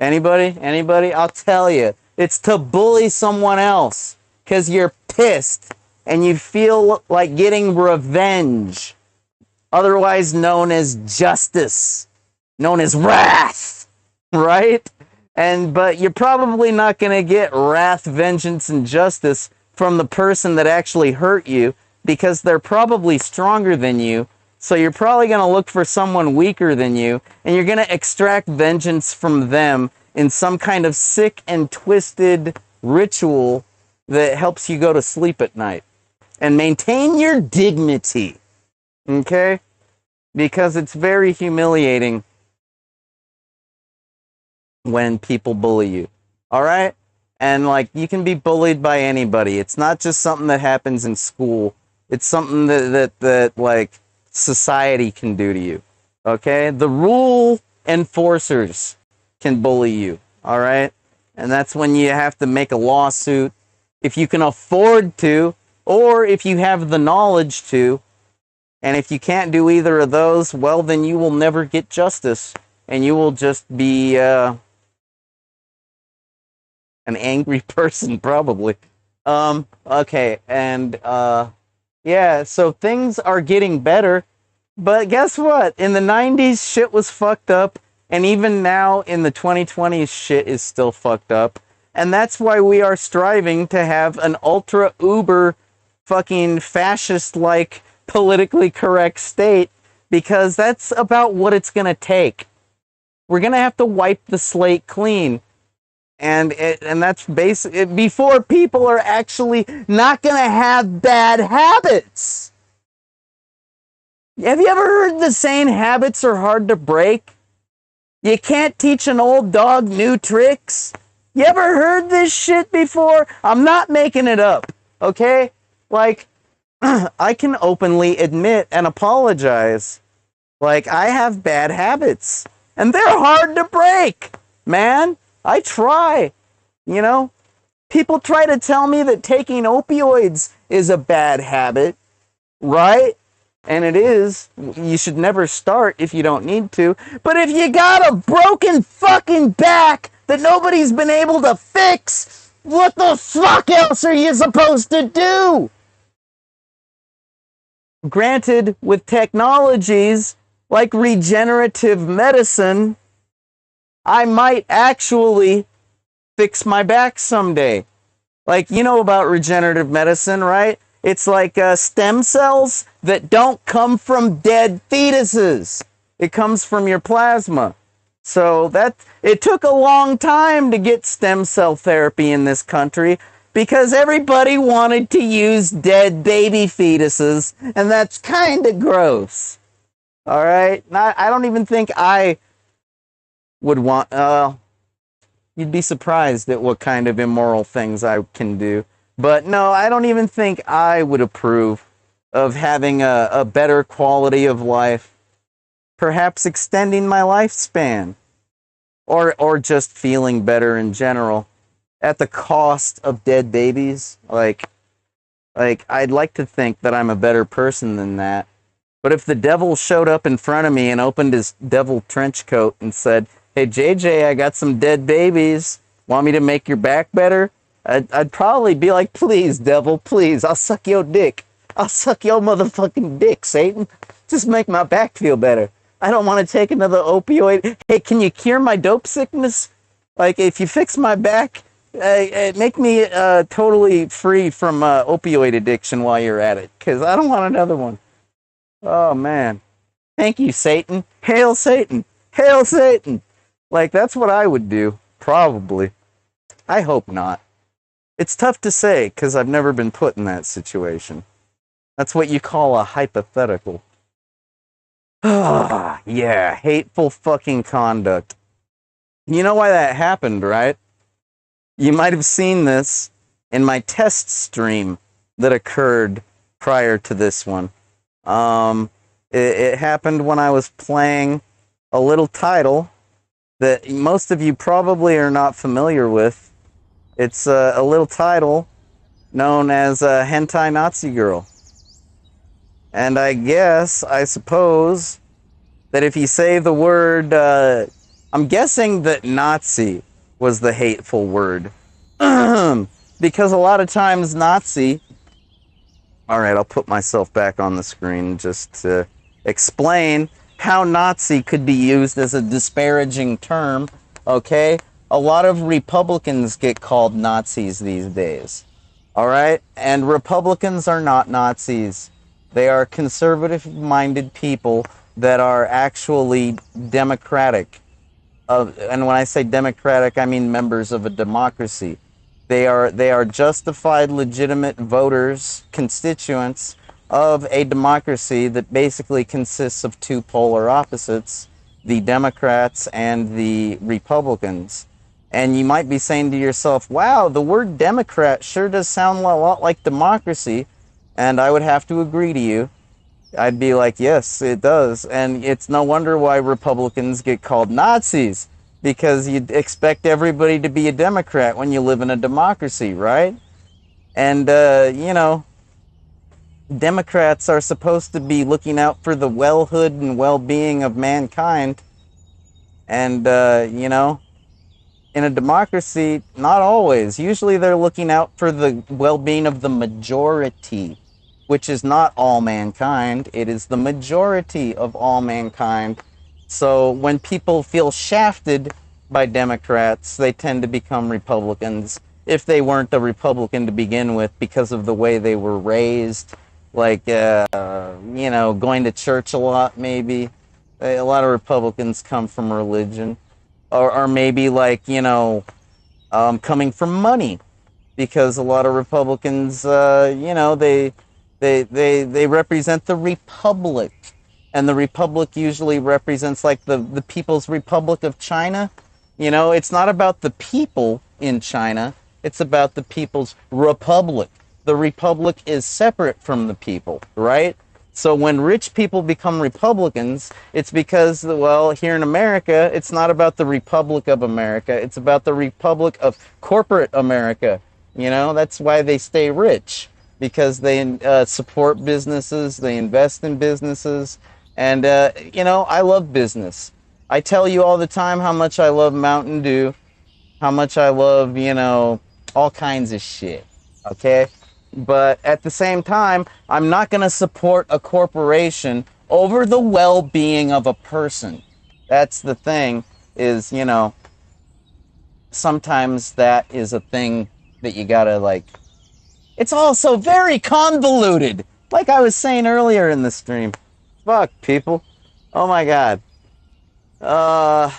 Anybody? Anybody? I'll tell you. It's to bully someone else because you're pissed and you feel like getting revenge, otherwise known as justice, known as wrath, right? But you're probably not going to get wrath, vengeance, and justice from the person that actually hurt you because they're probably stronger than you. So you're probably going to look for someone weaker than you, and you're going to extract vengeance from them in some kind of sick and twisted ritual that helps you go to sleep at night and maintain your dignity. Okay? Because it's very humiliating when people bully you. All right? And like, you can be bullied by anybody. It's not just something that happens in school. It's something that like society can do to you. Okay? The rule enforcers can bully you. All right? And that's when you have to make a lawsuit if you can afford to, or if you have the knowledge to. And if you can't do either of those, well, then you will never get justice. and you will just be an angry person, probably. Okay, and yeah, so things are getting better, but guess what? In the 90s, shit was fucked up, and even now in the 2020s, shit is still fucked up. And that's why we are striving to have an ultra uber fucking fascist like politically correct state, because that's about what it's gonna take. We're gonna have to wipe the slate clean. And that's basic before people are actually not gonna have bad habits. Have you ever heard the saying, habits are hard to break? You can't teach an old dog new tricks. You ever heard this shit before? I'm not making it up, okay? Like, I can openly admit and apologize. Like, I have bad habits, and they're hard to break, man. I try, you know? People try to tell me that taking opioids is a bad habit, right? And it is. You should never start if you don't need to. But if you got a broken fucking back that nobody's been able to fix, what the fuck else are you supposed to do? Granted, with technologies like regenerative medicine, I might actually fix my back someday. Like, you know about regenerative medicine, right? It's like stem cells that don't come from dead fetuses. It comes from your plasma. So it took a long time to get stem cell therapy in this country because everybody wanted to use dead baby fetuses, and that's kind of gross. All right? I don't even think I would want... you'd be surprised at what kind of immoral things I can do. But no, I don't even think I would approve of having a better quality of life. Perhaps extending my lifespan. Or just feeling better in general. At the cost of dead babies. Like, I'd like to think that I'm a better person than that. But if the devil showed up in front of me and opened his devil trench coat and said, "Hey, JJ, I got some dead babies. Want me to make your back better?" I'd probably be like, "Please, devil, please. I'll suck your dick. I'll suck your motherfucking dick, Satan. Just make my back feel better. I don't want to take another opioid. Hey, can you cure my dope sickness? Like, if you fix my back, make me totally free from opioid addiction while you're at it, because I don't want another one." Oh, man. Thank you, Satan. Hail Satan. Hail Satan. Like, that's what I would do. Probably. I hope not. It's tough to say, because I've never been put in that situation. That's what you call a hypothetical. Ah, yeah, hateful fucking conduct. You know why that happened, right? You might have seen this in my test stream that occurred prior to this one. It happened when I was playing a little title that most of you probably are not familiar with. It's a little title known as Hentai Nazi Girl. And I suppose, that if you say the word, I'm guessing that Nazi was the hateful word. Because a lot of times Nazi... Alright, I'll put myself back on the screen just to explain how Nazi could be used as a disparaging term, okay? A lot of Republicans get called Nazis these days, alright? And Republicans are not Nazis. They are conservative-minded people that are actually democratic. And when I say democratic, I mean members of a democracy. They are justified, legitimate voters, constituents of a democracy that basically consists of two polar opposites, the Democrats and the Republicans. And you might be saying to yourself, wow, the word Democrat sure does sound a lot like democracy. And I would have to agree to you. I'd be like, yes, it does. And it's no wonder why Republicans get called Nazis. Because you'd expect everybody to be a Democrat when you live in a democracy, right? And, you know, Democrats are supposed to be looking out for the wellhood and well-being of mankind. And in a democracy, not always. Usually they're looking out for the well being of the majority, which is not all mankind. It is the majority of all mankind. So when people feel shafted by Democrats, they tend to become Republicans if they weren't a Republican to begin with because of the way they were raised. Like, going to church a lot, maybe. A lot of Republicans come from religion or maybe like coming from money because a lot of Republicans they represent the republic, and the republic usually represents like the People's Republic of China. It's not about the people in China, it's about the People's Republic. The republic is separate from the people, right? So when rich people become Republicans, it's because, well, here in America, it's not about the Republic of America. It's about the Republic of corporate America. That's why they stay rich, because they support businesses, they invest in businesses. And, I love business. I tell you all the time how much I love Mountain Dew, how much I love, all kinds of shit. Okay? But at the same time, I'm not going to support a corporation over the well-being of a person. That's the thing, is, sometimes that is a thing that you gotta, like, it's also very convoluted. Like I was saying earlier in the stream. Fuck, people. Oh my god. Uh,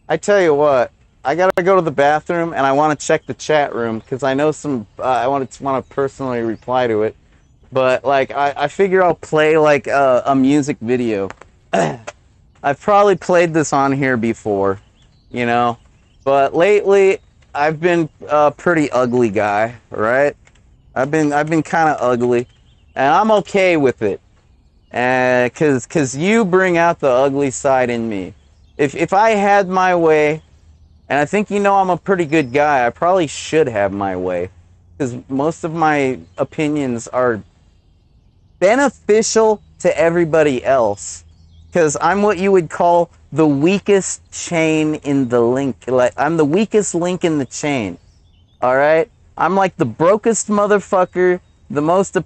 I tell you what, I gotta go to the bathroom and I want to check the chat room because I know some. I want to personally reply to it, but like I figure I'll play like a music video. I've probably played this on here before, you know, but lately I've been a pretty ugly guy, right? I've been kind of ugly, and I'm okay with it, and cause you bring out the ugly side in me. If I had my way, and I think I'm a pretty good guy, I probably should have my way, because most of my opinions are beneficial to everybody else. Because I'm what you would call the weakest chain in the link. Like, I'm the weakest link in the chain. All right? I'm like the brokest motherfucker, the most.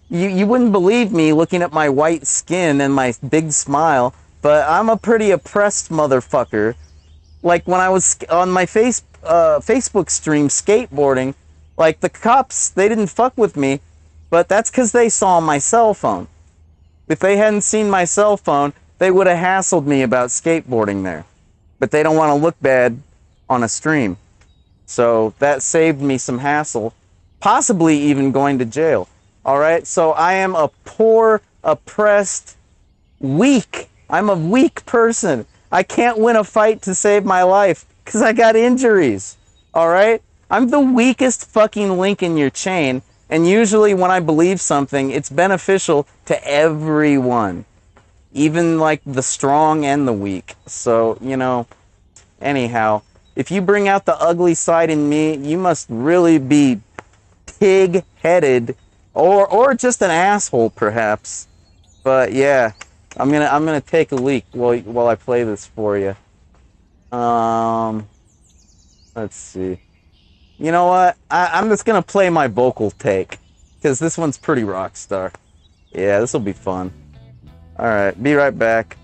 You wouldn't believe me looking at my white skin and my big smile, but I'm a pretty oppressed motherfucker. Like when I was on my Facebook stream skateboarding, like the cops, they didn't fuck with me, but that's because they saw my cell phone. If they hadn't seen my cell phone, they would have hassled me about skateboarding there. But they don't want to look bad on a stream. So that saved me some hassle, possibly even going to jail. All right? So I am a poor, oppressed, weak. I'm a weak person. I can't win a fight to save my life because I got injuries. All right? I'm the weakest fucking link in your chain. And usually when I believe something, it's beneficial to everyone, even like the strong and the weak. So, anyhow, if you bring out the ugly side in me, you must really be pig-headed or just an asshole, perhaps. But yeah, I'm gonna take a leak while I play this for you. Let's see. You know what? I'm just gonna play my vocal take because this one's pretty rock star. Yeah, this will be fun. All right, be right back.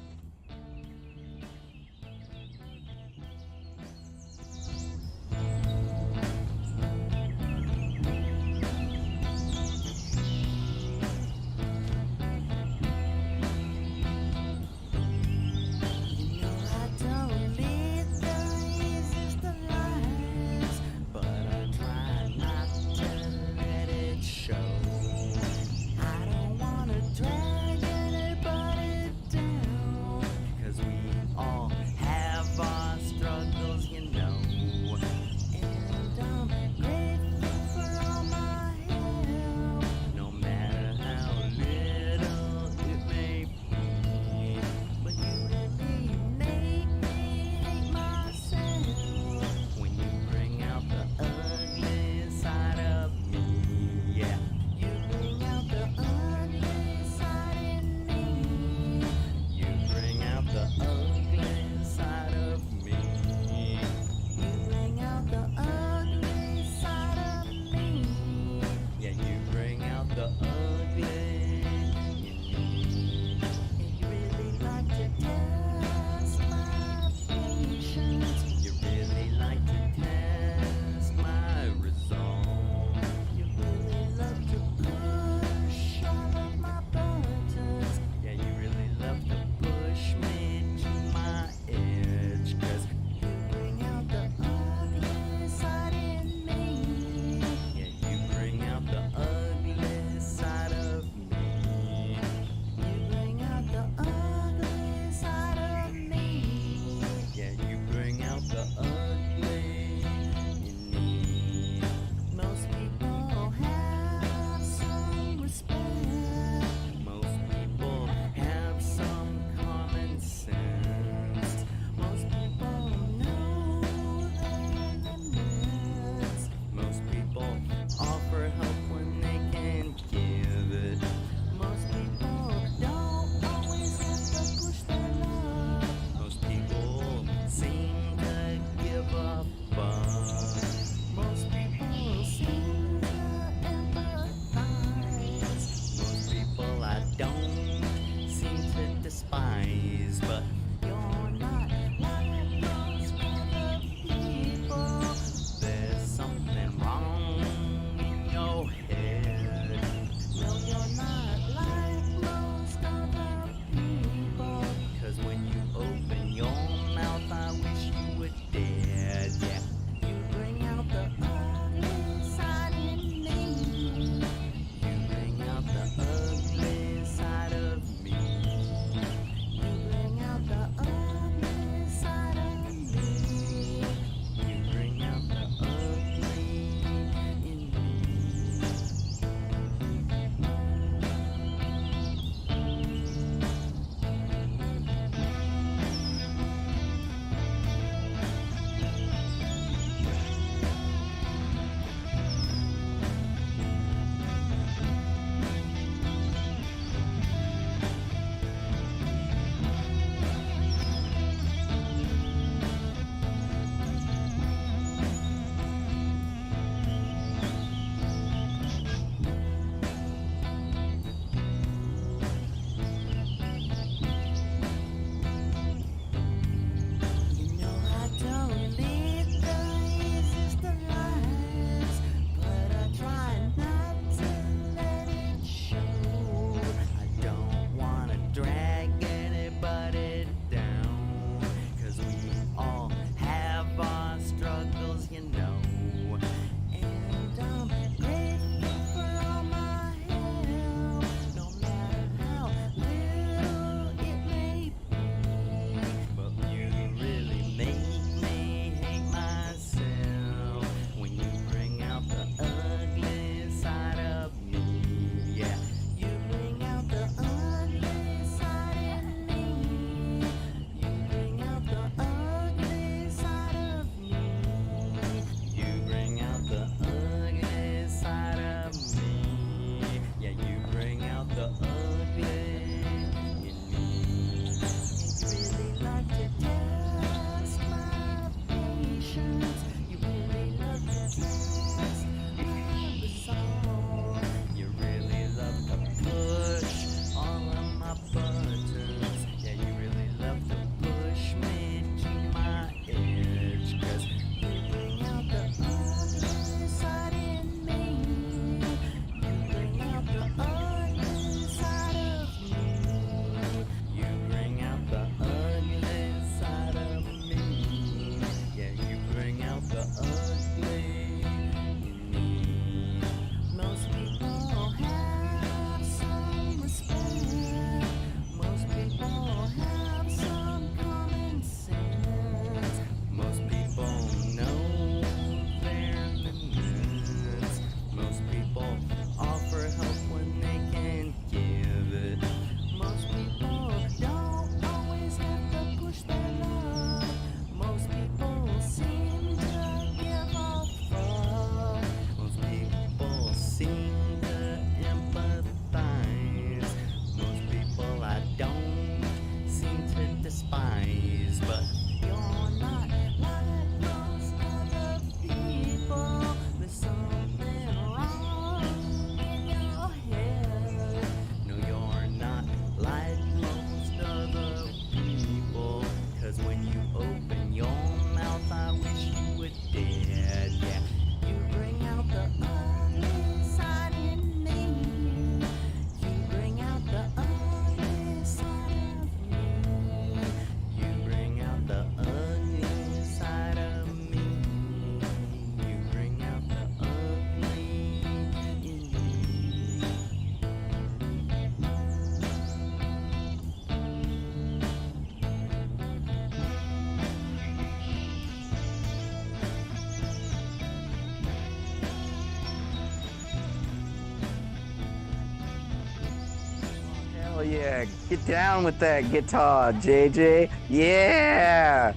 yeah, get down with that guitar, JJ. Yeah,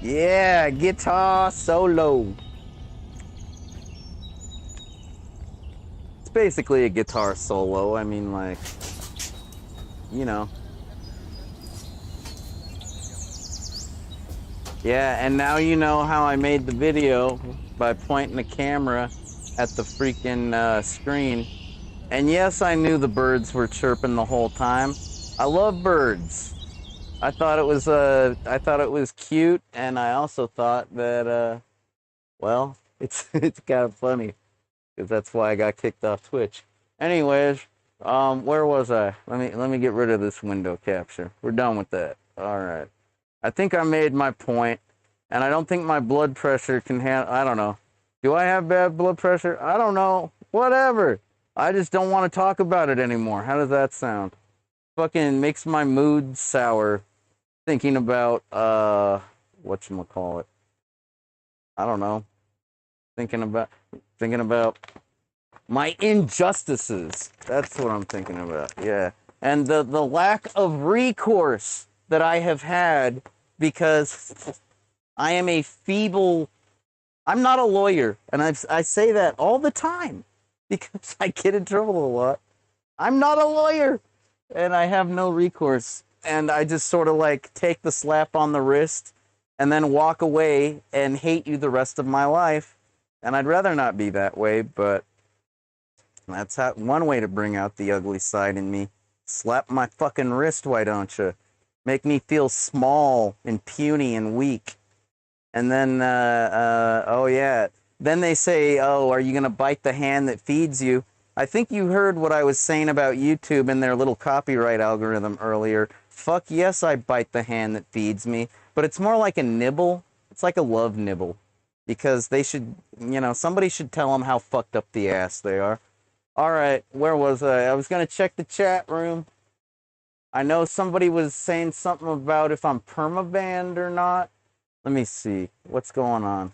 yeah, guitar solo. It's basically a guitar solo. I mean, like, you know. Yeah, and now you know how I made the video by pointing the camera at the freaking screen. And yes, I knew the birds were chirping the whole time. I love birds. I thought it was cute, and I also thought that well, it's it's kind of funny because that's why I got kicked off Twitch. Anyways, where was I? Let me get rid of this window capture. We're done with that. All right. I think I made my point, and I don't think my blood pressure can handle. I don't know. Do I have bad blood pressure? I don't know. Whatever. I just don't want to talk about it anymore. How does that sound? Fucking makes my mood sour thinking about whatchamacallit. I don't know. Thinking about my injustices. That's what I'm thinking about. Yeah. And the lack of recourse that I have had because I am a feeble. I'm not a lawyer, and I say that all the time because I get in trouble a lot. I'm not a lawyer, and I have no recourse, and I just sort of like take the slap on the wrist and then walk away and hate you the rest of my life. And I'd rather not be that way, but that's one way to bring out the ugly side in me. Slap my fucking wrist, why don't you? Make me feel small and puny and weak. And then, oh yeah. Then they say, oh, are you going to bite the hand that feeds you? I think you heard what I was saying about YouTube and their little copyright algorithm earlier. Fuck yes, I bite the hand that feeds me. But it's more like a nibble. It's like a love nibble. Because they should, somebody should tell them how fucked up the ass they are. Alright, where was I? I was going to check the chat room. I know somebody was saying something about if I'm permabanned or not. Let me see. What's going on?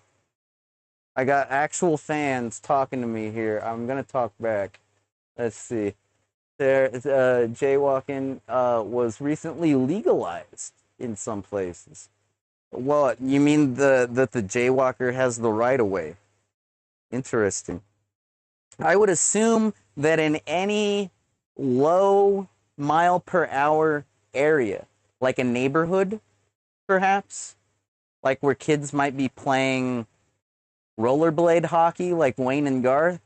I got actual fans talking to me here. I'm going to talk back. Let's see. Jaywalking was recently legalized in some places. Well, you mean that the jaywalker has the right of way? Interesting. I would assume that in any low mile per hour area, like a neighborhood, perhaps, like where kids might be playing rollerblade hockey, like Wayne and Garth,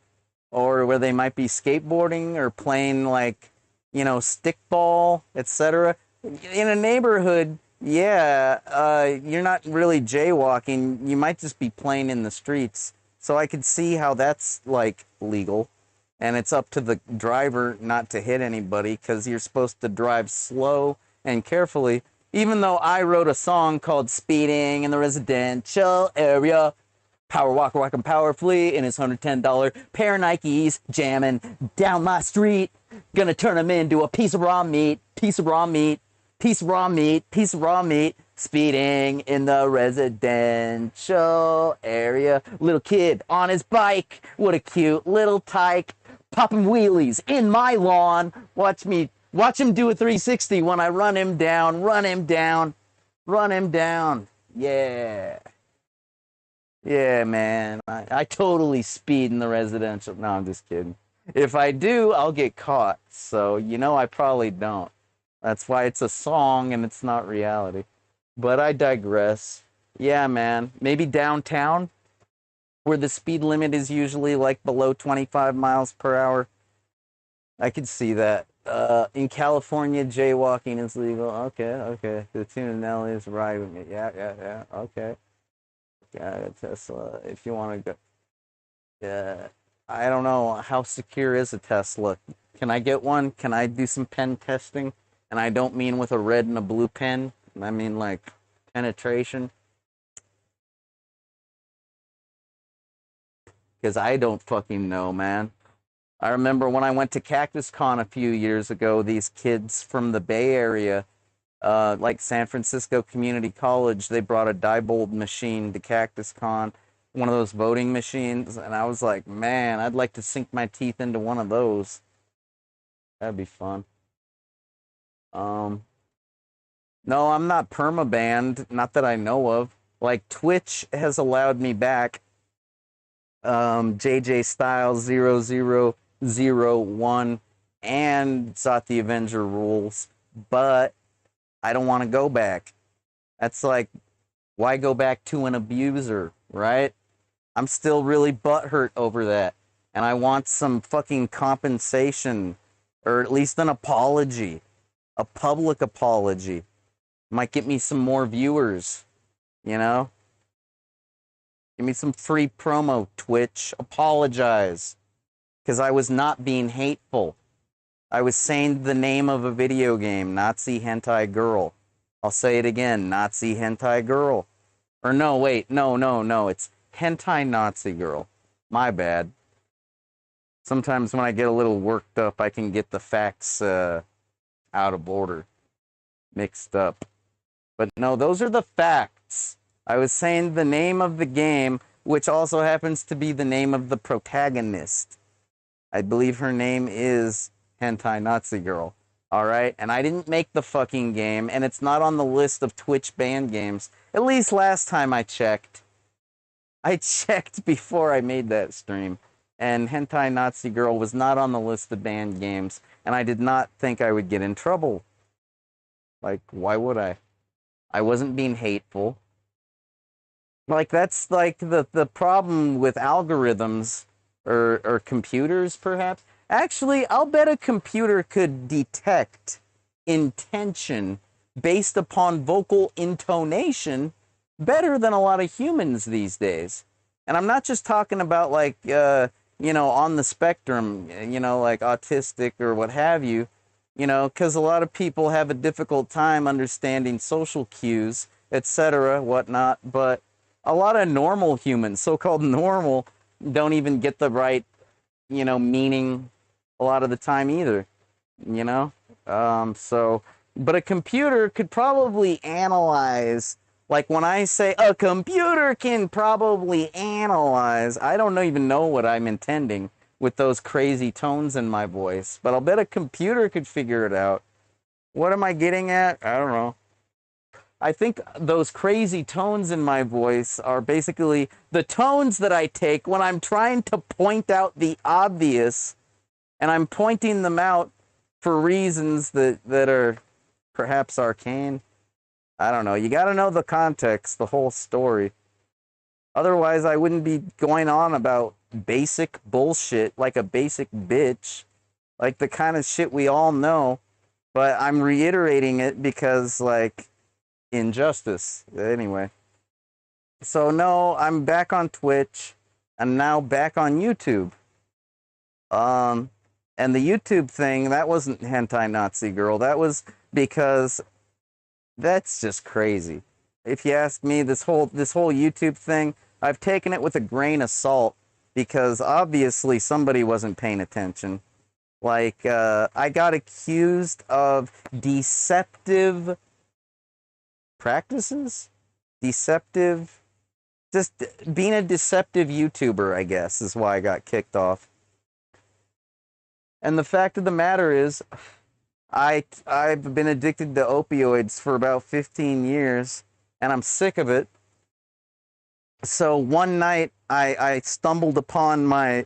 or where they might be skateboarding or playing like, stickball, etc. In a neighborhood, yeah, you're not really jaywalking. You might just be playing in the streets. So I could see how that's like legal. And it's up to the driver not to hit anybody because you're supposed to drive slow and carefully. Even though I wrote a song called Speeding in the Residential Area. Power walker walking powerfully in his $110 pair of Nikes, jamming down my street. Gonna turn him into a piece of raw meat, piece of raw meat, piece of raw meat, piece of raw meat. Speeding in the residential area. Little kid on his bike. What a cute little tyke. Popping wheelies in my lawn. Watch him do a 360 when I run him down, run him down, run him down. Yeah. Yeah, man. I totally speed in the residential. No, I'm just kidding. If I do, I'll get caught. So, I probably don't. That's why it's a song and it's not reality. But I digress. Yeah, man. Maybe downtown, where the speed limit is usually like below 25 miles per hour. I could see that. In California, jaywalking is legal. Okay. The Tunanelli is right with me. Yeah. Okay. Yeah, Tesla. If you want to go. Yeah. I don't know. How secure is a Tesla? Can I get one? Can I do some pen testing? And I don't mean with a red and a blue pen. I mean like penetration. Because I don't fucking know, man. I remember when I went to Cactus Con a few years ago, these kids from the Bay Area, like San Francisco Community College, they brought a Diebold machine to Cactus Con, one of those voting machines, and I was like, man, I'd like to sink my teeth into one of those. That'd be fun. Um, no, I'm not permabanned, not that I know of. Like Twitch has allowed me back. JJ Styles 0001 and Zot the Avenger rules, but I don't want to go back. That's like, why go back to an abuser, right? I'm still really butthurt over that. And I want some fucking compensation, or at least an apology, a public apology. Might get me some more viewers, you know? Give me some free promo, Twitch. Apologize. Because I was not being hateful. I was saying the name of a video game, Nazi Hentai Girl. I'll say it again, Nazi Hentai Girl. Or no, wait, no, it's Hentai Nazi Girl. My bad. Sometimes when I get a little worked up, I can get the facts out of order, mixed up. But no, those are the facts. I was saying the name of the game, which also happens to be the name of the protagonist. I believe her name is Hentai Nazi Girl. Alright? And I didn't make the fucking game, and it's not on the list of Twitch banned games. At least last time I checked. I checked before I made that stream. And Hentai Nazi Girl was not on the list of banned games, and I did not think I would get in trouble. Like, why would I? I wasn't being hateful. Like, that's like the problem with algorithms or computers, perhaps. Actually, I'll bet a computer could detect intention based upon vocal intonation better than a lot of humans these days. And I'm not just talking about, like, on the spectrum, like autistic or what have you, because a lot of people have a difficult time understanding social cues, etc., whatnot, but a lot of normal humans, so-called normal, don't even get the right, meaning a lot of the time either, but a computer could probably analyze, like when I say a computer can probably analyze, I don't even know what I'm intending with those crazy tones in my voice, but I'll bet a computer could figure it out. What am I getting at? I don't know. I think those crazy tones in my voice are basically the tones that I take when I'm trying to point out the obvious, and I'm pointing them out for reasons that are perhaps arcane. I don't know. You gotta know the context, the whole story. Otherwise, I wouldn't be going on about basic bullshit like a basic bitch, like the kind of shit we all know, but I'm reiterating it because, like, injustice. Anyway. So, no, I'm back on Twitch. I'm now back on YouTube. And the YouTube thing, that wasn't Hentai Nazi Girl. That was because that's just crazy. If you ask me, this whole YouTube thing, I've taken it with a grain of salt because obviously somebody wasn't paying attention. Like, I got accused of deceptive practices? Just being a deceptive YouTuber, I guess, is why I got kicked off. And the fact of the matter is, I've been addicted to opioids for about 15 years, and I'm sick of it. So one night, I stumbled upon my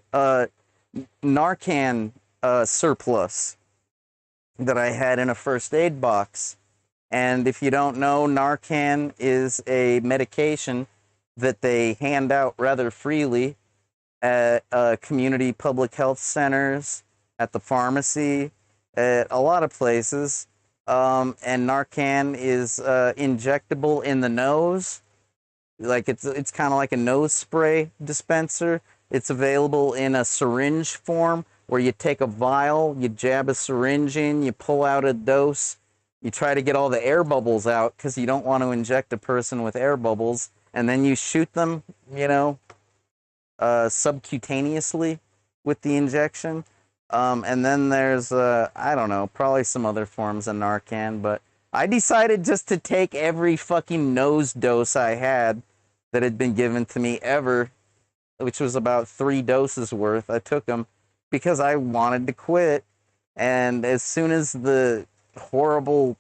Narcan surplus that I had in a first aid box. And if you don't know, Narcan is a medication that they hand out rather freely at community public health centers, at the pharmacy, at a lot of places. And Narcan is injectable in the nose. Like it's kind of like a nose spray dispenser. It's available in a syringe form where you take a vial, you jab a syringe in, you pull out a dose, you try to get all the air bubbles out because you don't want to inject a person with air bubbles, and then you shoot them, subcutaneously with the injection. And then there's, I don't know, probably some other forms of Narcan, but I decided just to take every fucking nose dose I had that had been given to me ever, which was about 3 doses worth. I took them because I wanted to quit. And as soon as the horrible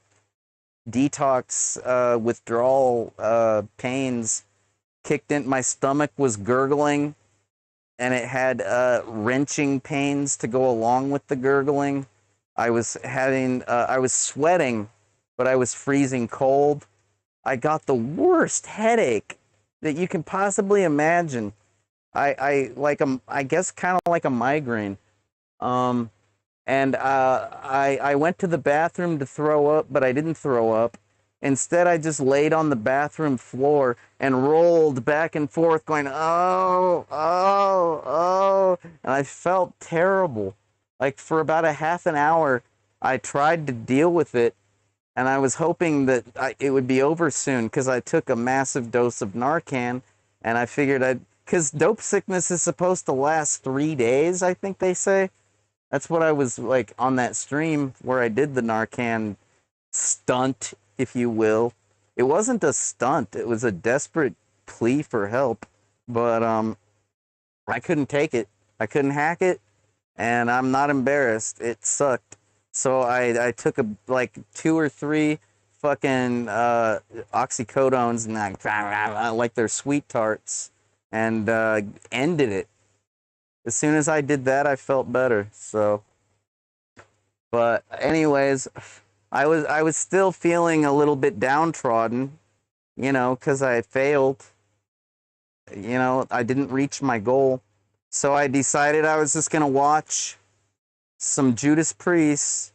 detox withdrawal pains kicked in. My stomach was gurgling, and it had wrenching pains to go along with the gurgling. I was sweating, but I was freezing cold. I got the worst headache that you can possibly imagine. I guess kind of like a migraine. Um, and I went to the bathroom to throw up, but I didn't throw up. Instead, I just laid on the bathroom floor and rolled back and forth, going, oh, oh, oh. And I felt terrible. Like for about a half an hour, I tried to deal with it, and I was hoping that it would be over soon because I took a massive dose of Narcan, and I figured because dope sickness is supposed to last 3 days, I think they say. That's what I was like on that stream where I did the Narcan stunt, if you will. It wasn't a stunt, it was a desperate plea for help, but I couldn't take it. I couldn't hack it, and I'm not embarrassed. It sucked. So I took like 2 or 3 fucking oxycodones, and like they're sweet tarts, and ended it. As soon as I did that, I felt better. So, but anyways, I was still feeling a little bit downtrodden, because I failed. I didn't reach my goal. So I decided I was just gonna watch some Judas Priest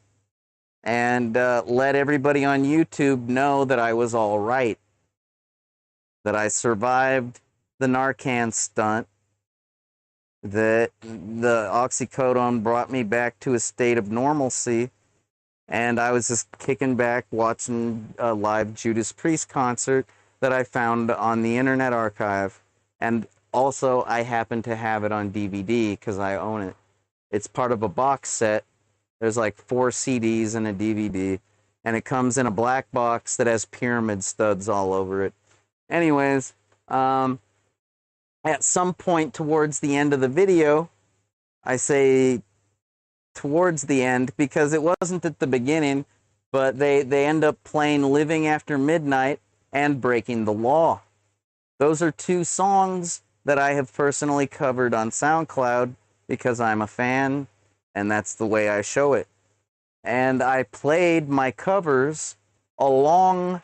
and let everybody on YouTube know that I was all right, that I survived the Narcan stunt, that the oxycodone brought me back to a state of normalcy, and I was just kicking back watching a live Judas Priest concert that I found on the Internet Archive. And also, I happen to have it on DVD because I own it. It's part of a box set. There's like 4 CDs and a DVD, and it comes in a black box that has pyramid studs all over it. Anyways, at some point towards the end of the video, I say towards the end because it wasn't at the beginning, but they end up playing Living After Midnight and Breaking the Law. Those are 2 songs that I have personally covered on SoundCloud because I'm a fan, and that's the way I show it. And I played my covers along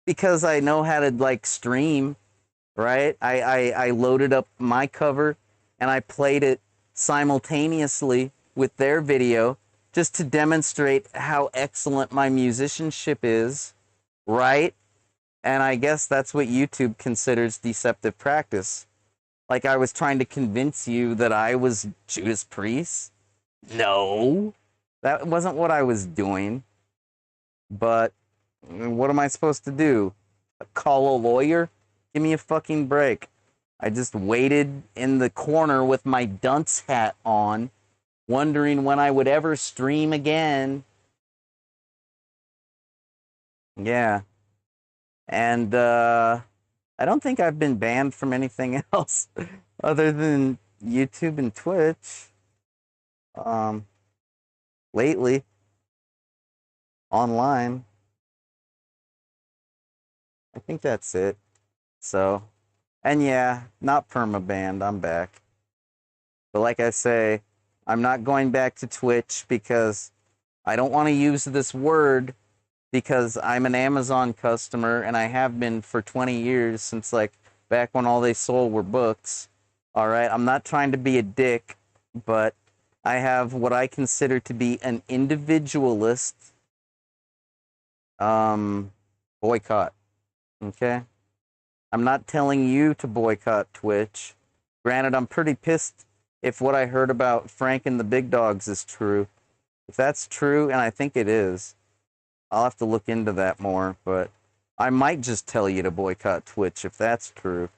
because I know how to like stream, right? I loaded up my cover and I played it simultaneously with their video just to demonstrate how excellent my musicianship is, right? And I guess that's what YouTube considers deceptive practice. Like I was trying to convince you that I was Judas Priest. No, that wasn't what I was doing. But what am I supposed to do? Call a lawyer? Give me a fucking break. I just waited in the corner with my dunce hat on, wondering when I would ever stream again. Yeah. And I don't think I've been banned from anything else other than YouTube and Twitch. Lately, online. I think that's it. So, and yeah, not perma-banned, I'm back. But like I say, I'm not going back to Twitch because I don't want to use this word because I'm an Amazon customer and I have been for 20 years since like back when all they sold were books. All right, I'm not trying to be a dick, but I have what I consider to be an individualist boycott. Okay? I'm not telling you to boycott Twitch. Granted, I'm pretty pissed if what I heard about Frank and the Big Dogs is true. If that's true, and I think it is, I'll have to look into that more, but I might just tell you to boycott Twitch if that's true.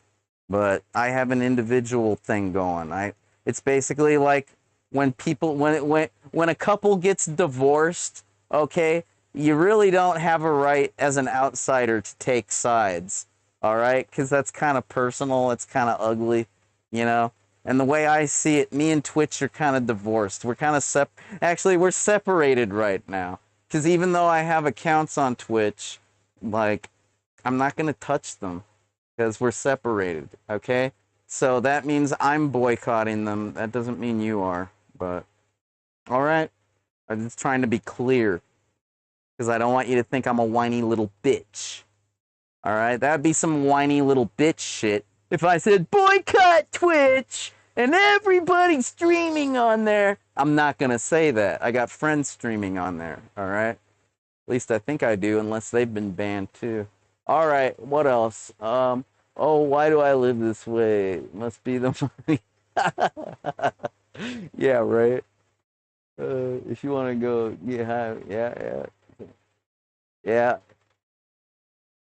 But I have an individual thing going. It's basically like when a couple gets divorced, okay, you really don't have a right as an outsider to take sides, all right? Because that's kind of personal. It's kind of ugly, you know? And the way I see it, me and Twitch are kind of divorced. We're kind of actually, we're separated right now. Because even though I have accounts on Twitch, like, I'm not going to touch them because we're separated, okay? So that means I'm boycotting them. That doesn't mean you are, but all right. I'm just trying to be clear because I don't want you to think I'm a whiny little bitch. All right, that'd be some whiny little bitch shit if I said boycott Twitch and everybody's streaming on there. I'm not gonna say that. I got friends streaming on there. All right, at least I think I do, unless they've been banned too. All right, what else? Oh, why do I live this way? Must be the money. Yeah, right. If you want to go, yeah.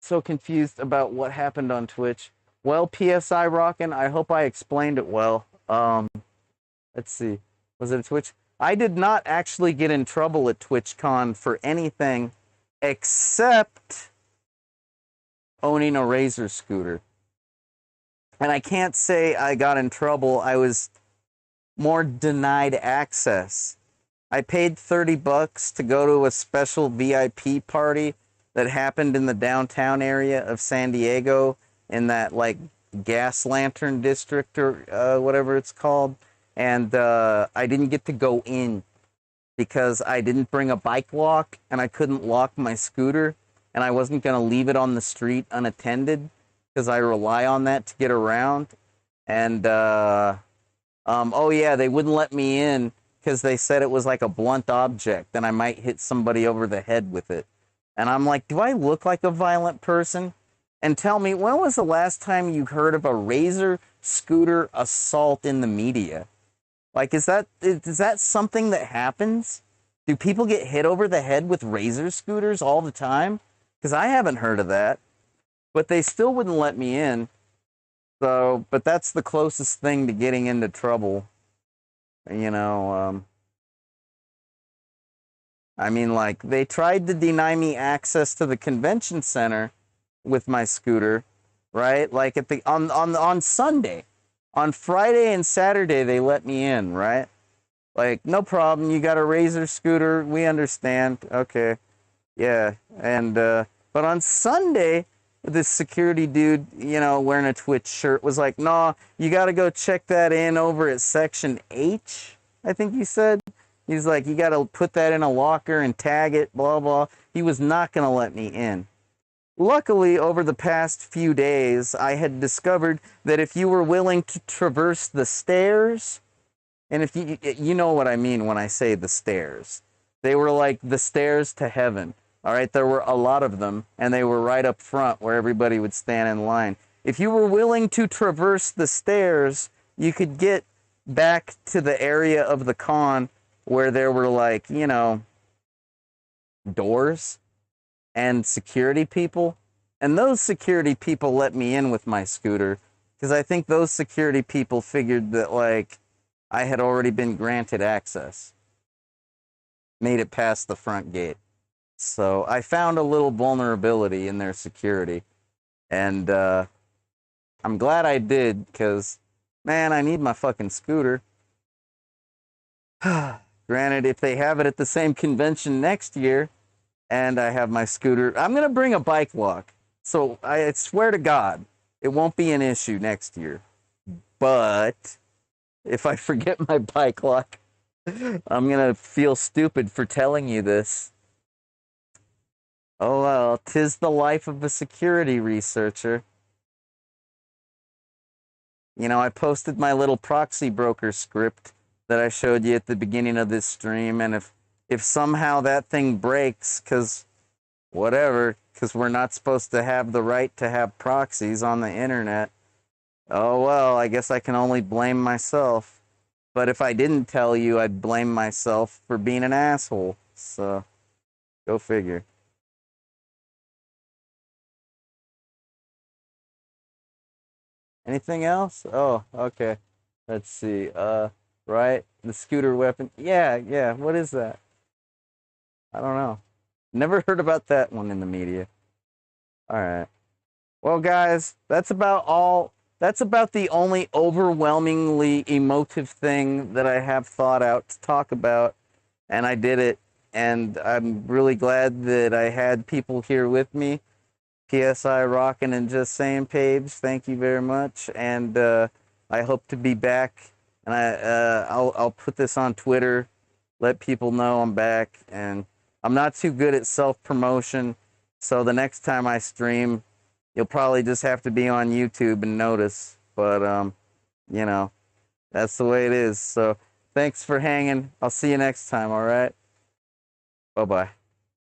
So confused about what happened on Twitch. Well, PSI Rockin', I hope I explained it well. Let's see. Was it a Twitch? I did not actually get in trouble at TwitchCon for anything except owning a Razor scooter. And I can't say I got in trouble. I was more denied access. I paid $30 to go to a special VIP party that happened in the downtown area of San Diego in that like gas lantern district or whatever it's called. And I didn't get to go in because I didn't bring a bike lock and I couldn't lock my scooter and I wasn't going to leave it on the street unattended because I rely on that to get around. And oh yeah, they wouldn't let me in because they said it was like a blunt object and I might hit somebody over the head with it. And I'm like, do I look like a violent person? And tell me, when was the last time you heard of a Razor scooter assault in the media? Like, is that something that happens? Do people get hit over the head with Razor scooters all the time? Because I haven't heard of that. But they still wouldn't let me in. So, but that's the closest thing to getting into trouble. You know, I mean, like, they tried to deny me access to the convention center with my scooter, right? Like at the on Sunday. On Friday and Saturday they let me in, right? Like, no problem, you got a Razor scooter, we understand. Okay. Yeah. And but on Sunday, this security dude, you know, wearing a Twitch shirt was like, "Nah, you got to go check that in over at section H," I think he said. He's like, "You got to put that in a locker and tag it, blah, blah." He was not going to let me in. Luckily, over the past few days, I had discovered that if you were willing to traverse the stairs, and if you know what I mean when I say the stairs, they were like the stairs to heaven. All right, there were a lot of them, and they were right up front where everybody would stand in line. If you were willing to traverse the stairs, you could get back to the area of the con where there were, like, you know, doors and security people. And those security people let me in with my scooter because I think those security people figured that, like, I had already been granted access. Made it past the front gate. So I found a little vulnerability in their security. And I'm glad I did because, man, I need my fucking scooter. Granted, if they have it at the same convention next year and I have my scooter, I'm going to bring a bike lock. So I swear to God, it won't be an issue next year. But if I forget my bike lock, I'm going to feel stupid for telling you this. Oh well, 'tis the life of a security researcher. You know, I posted my little proxy broker script that I showed you at the beginning of this stream, and if somehow that thing breaks, because whatever, because we're not supposed to have the right to have proxies on the internet, oh well, I guess I can only blame myself. But if I didn't tell you, I'd blame myself for being an asshole. So, go figure. Anything else? Oh, okay. Let's see. Right? The scooter weapon. Yeah. What is that? I don't know. Never heard about that one in the media. Alright. Well, guys, that's about all. That's about the only overwhelmingly emotive thing that I have thought out to talk about. And I did it. and I'm really glad that I had people here with me. PSI Rockin' and Just Saying page. Thank you very much, and I hope to be back. And I'll put this on Twitter, let people know I'm back. And I'm not too good at self promotion, so the next time I stream, you'll probably just have to be on YouTube and notice. But you know, that's the way it is. So thanks for hanging. I'll see you next time. All right. Bye bye.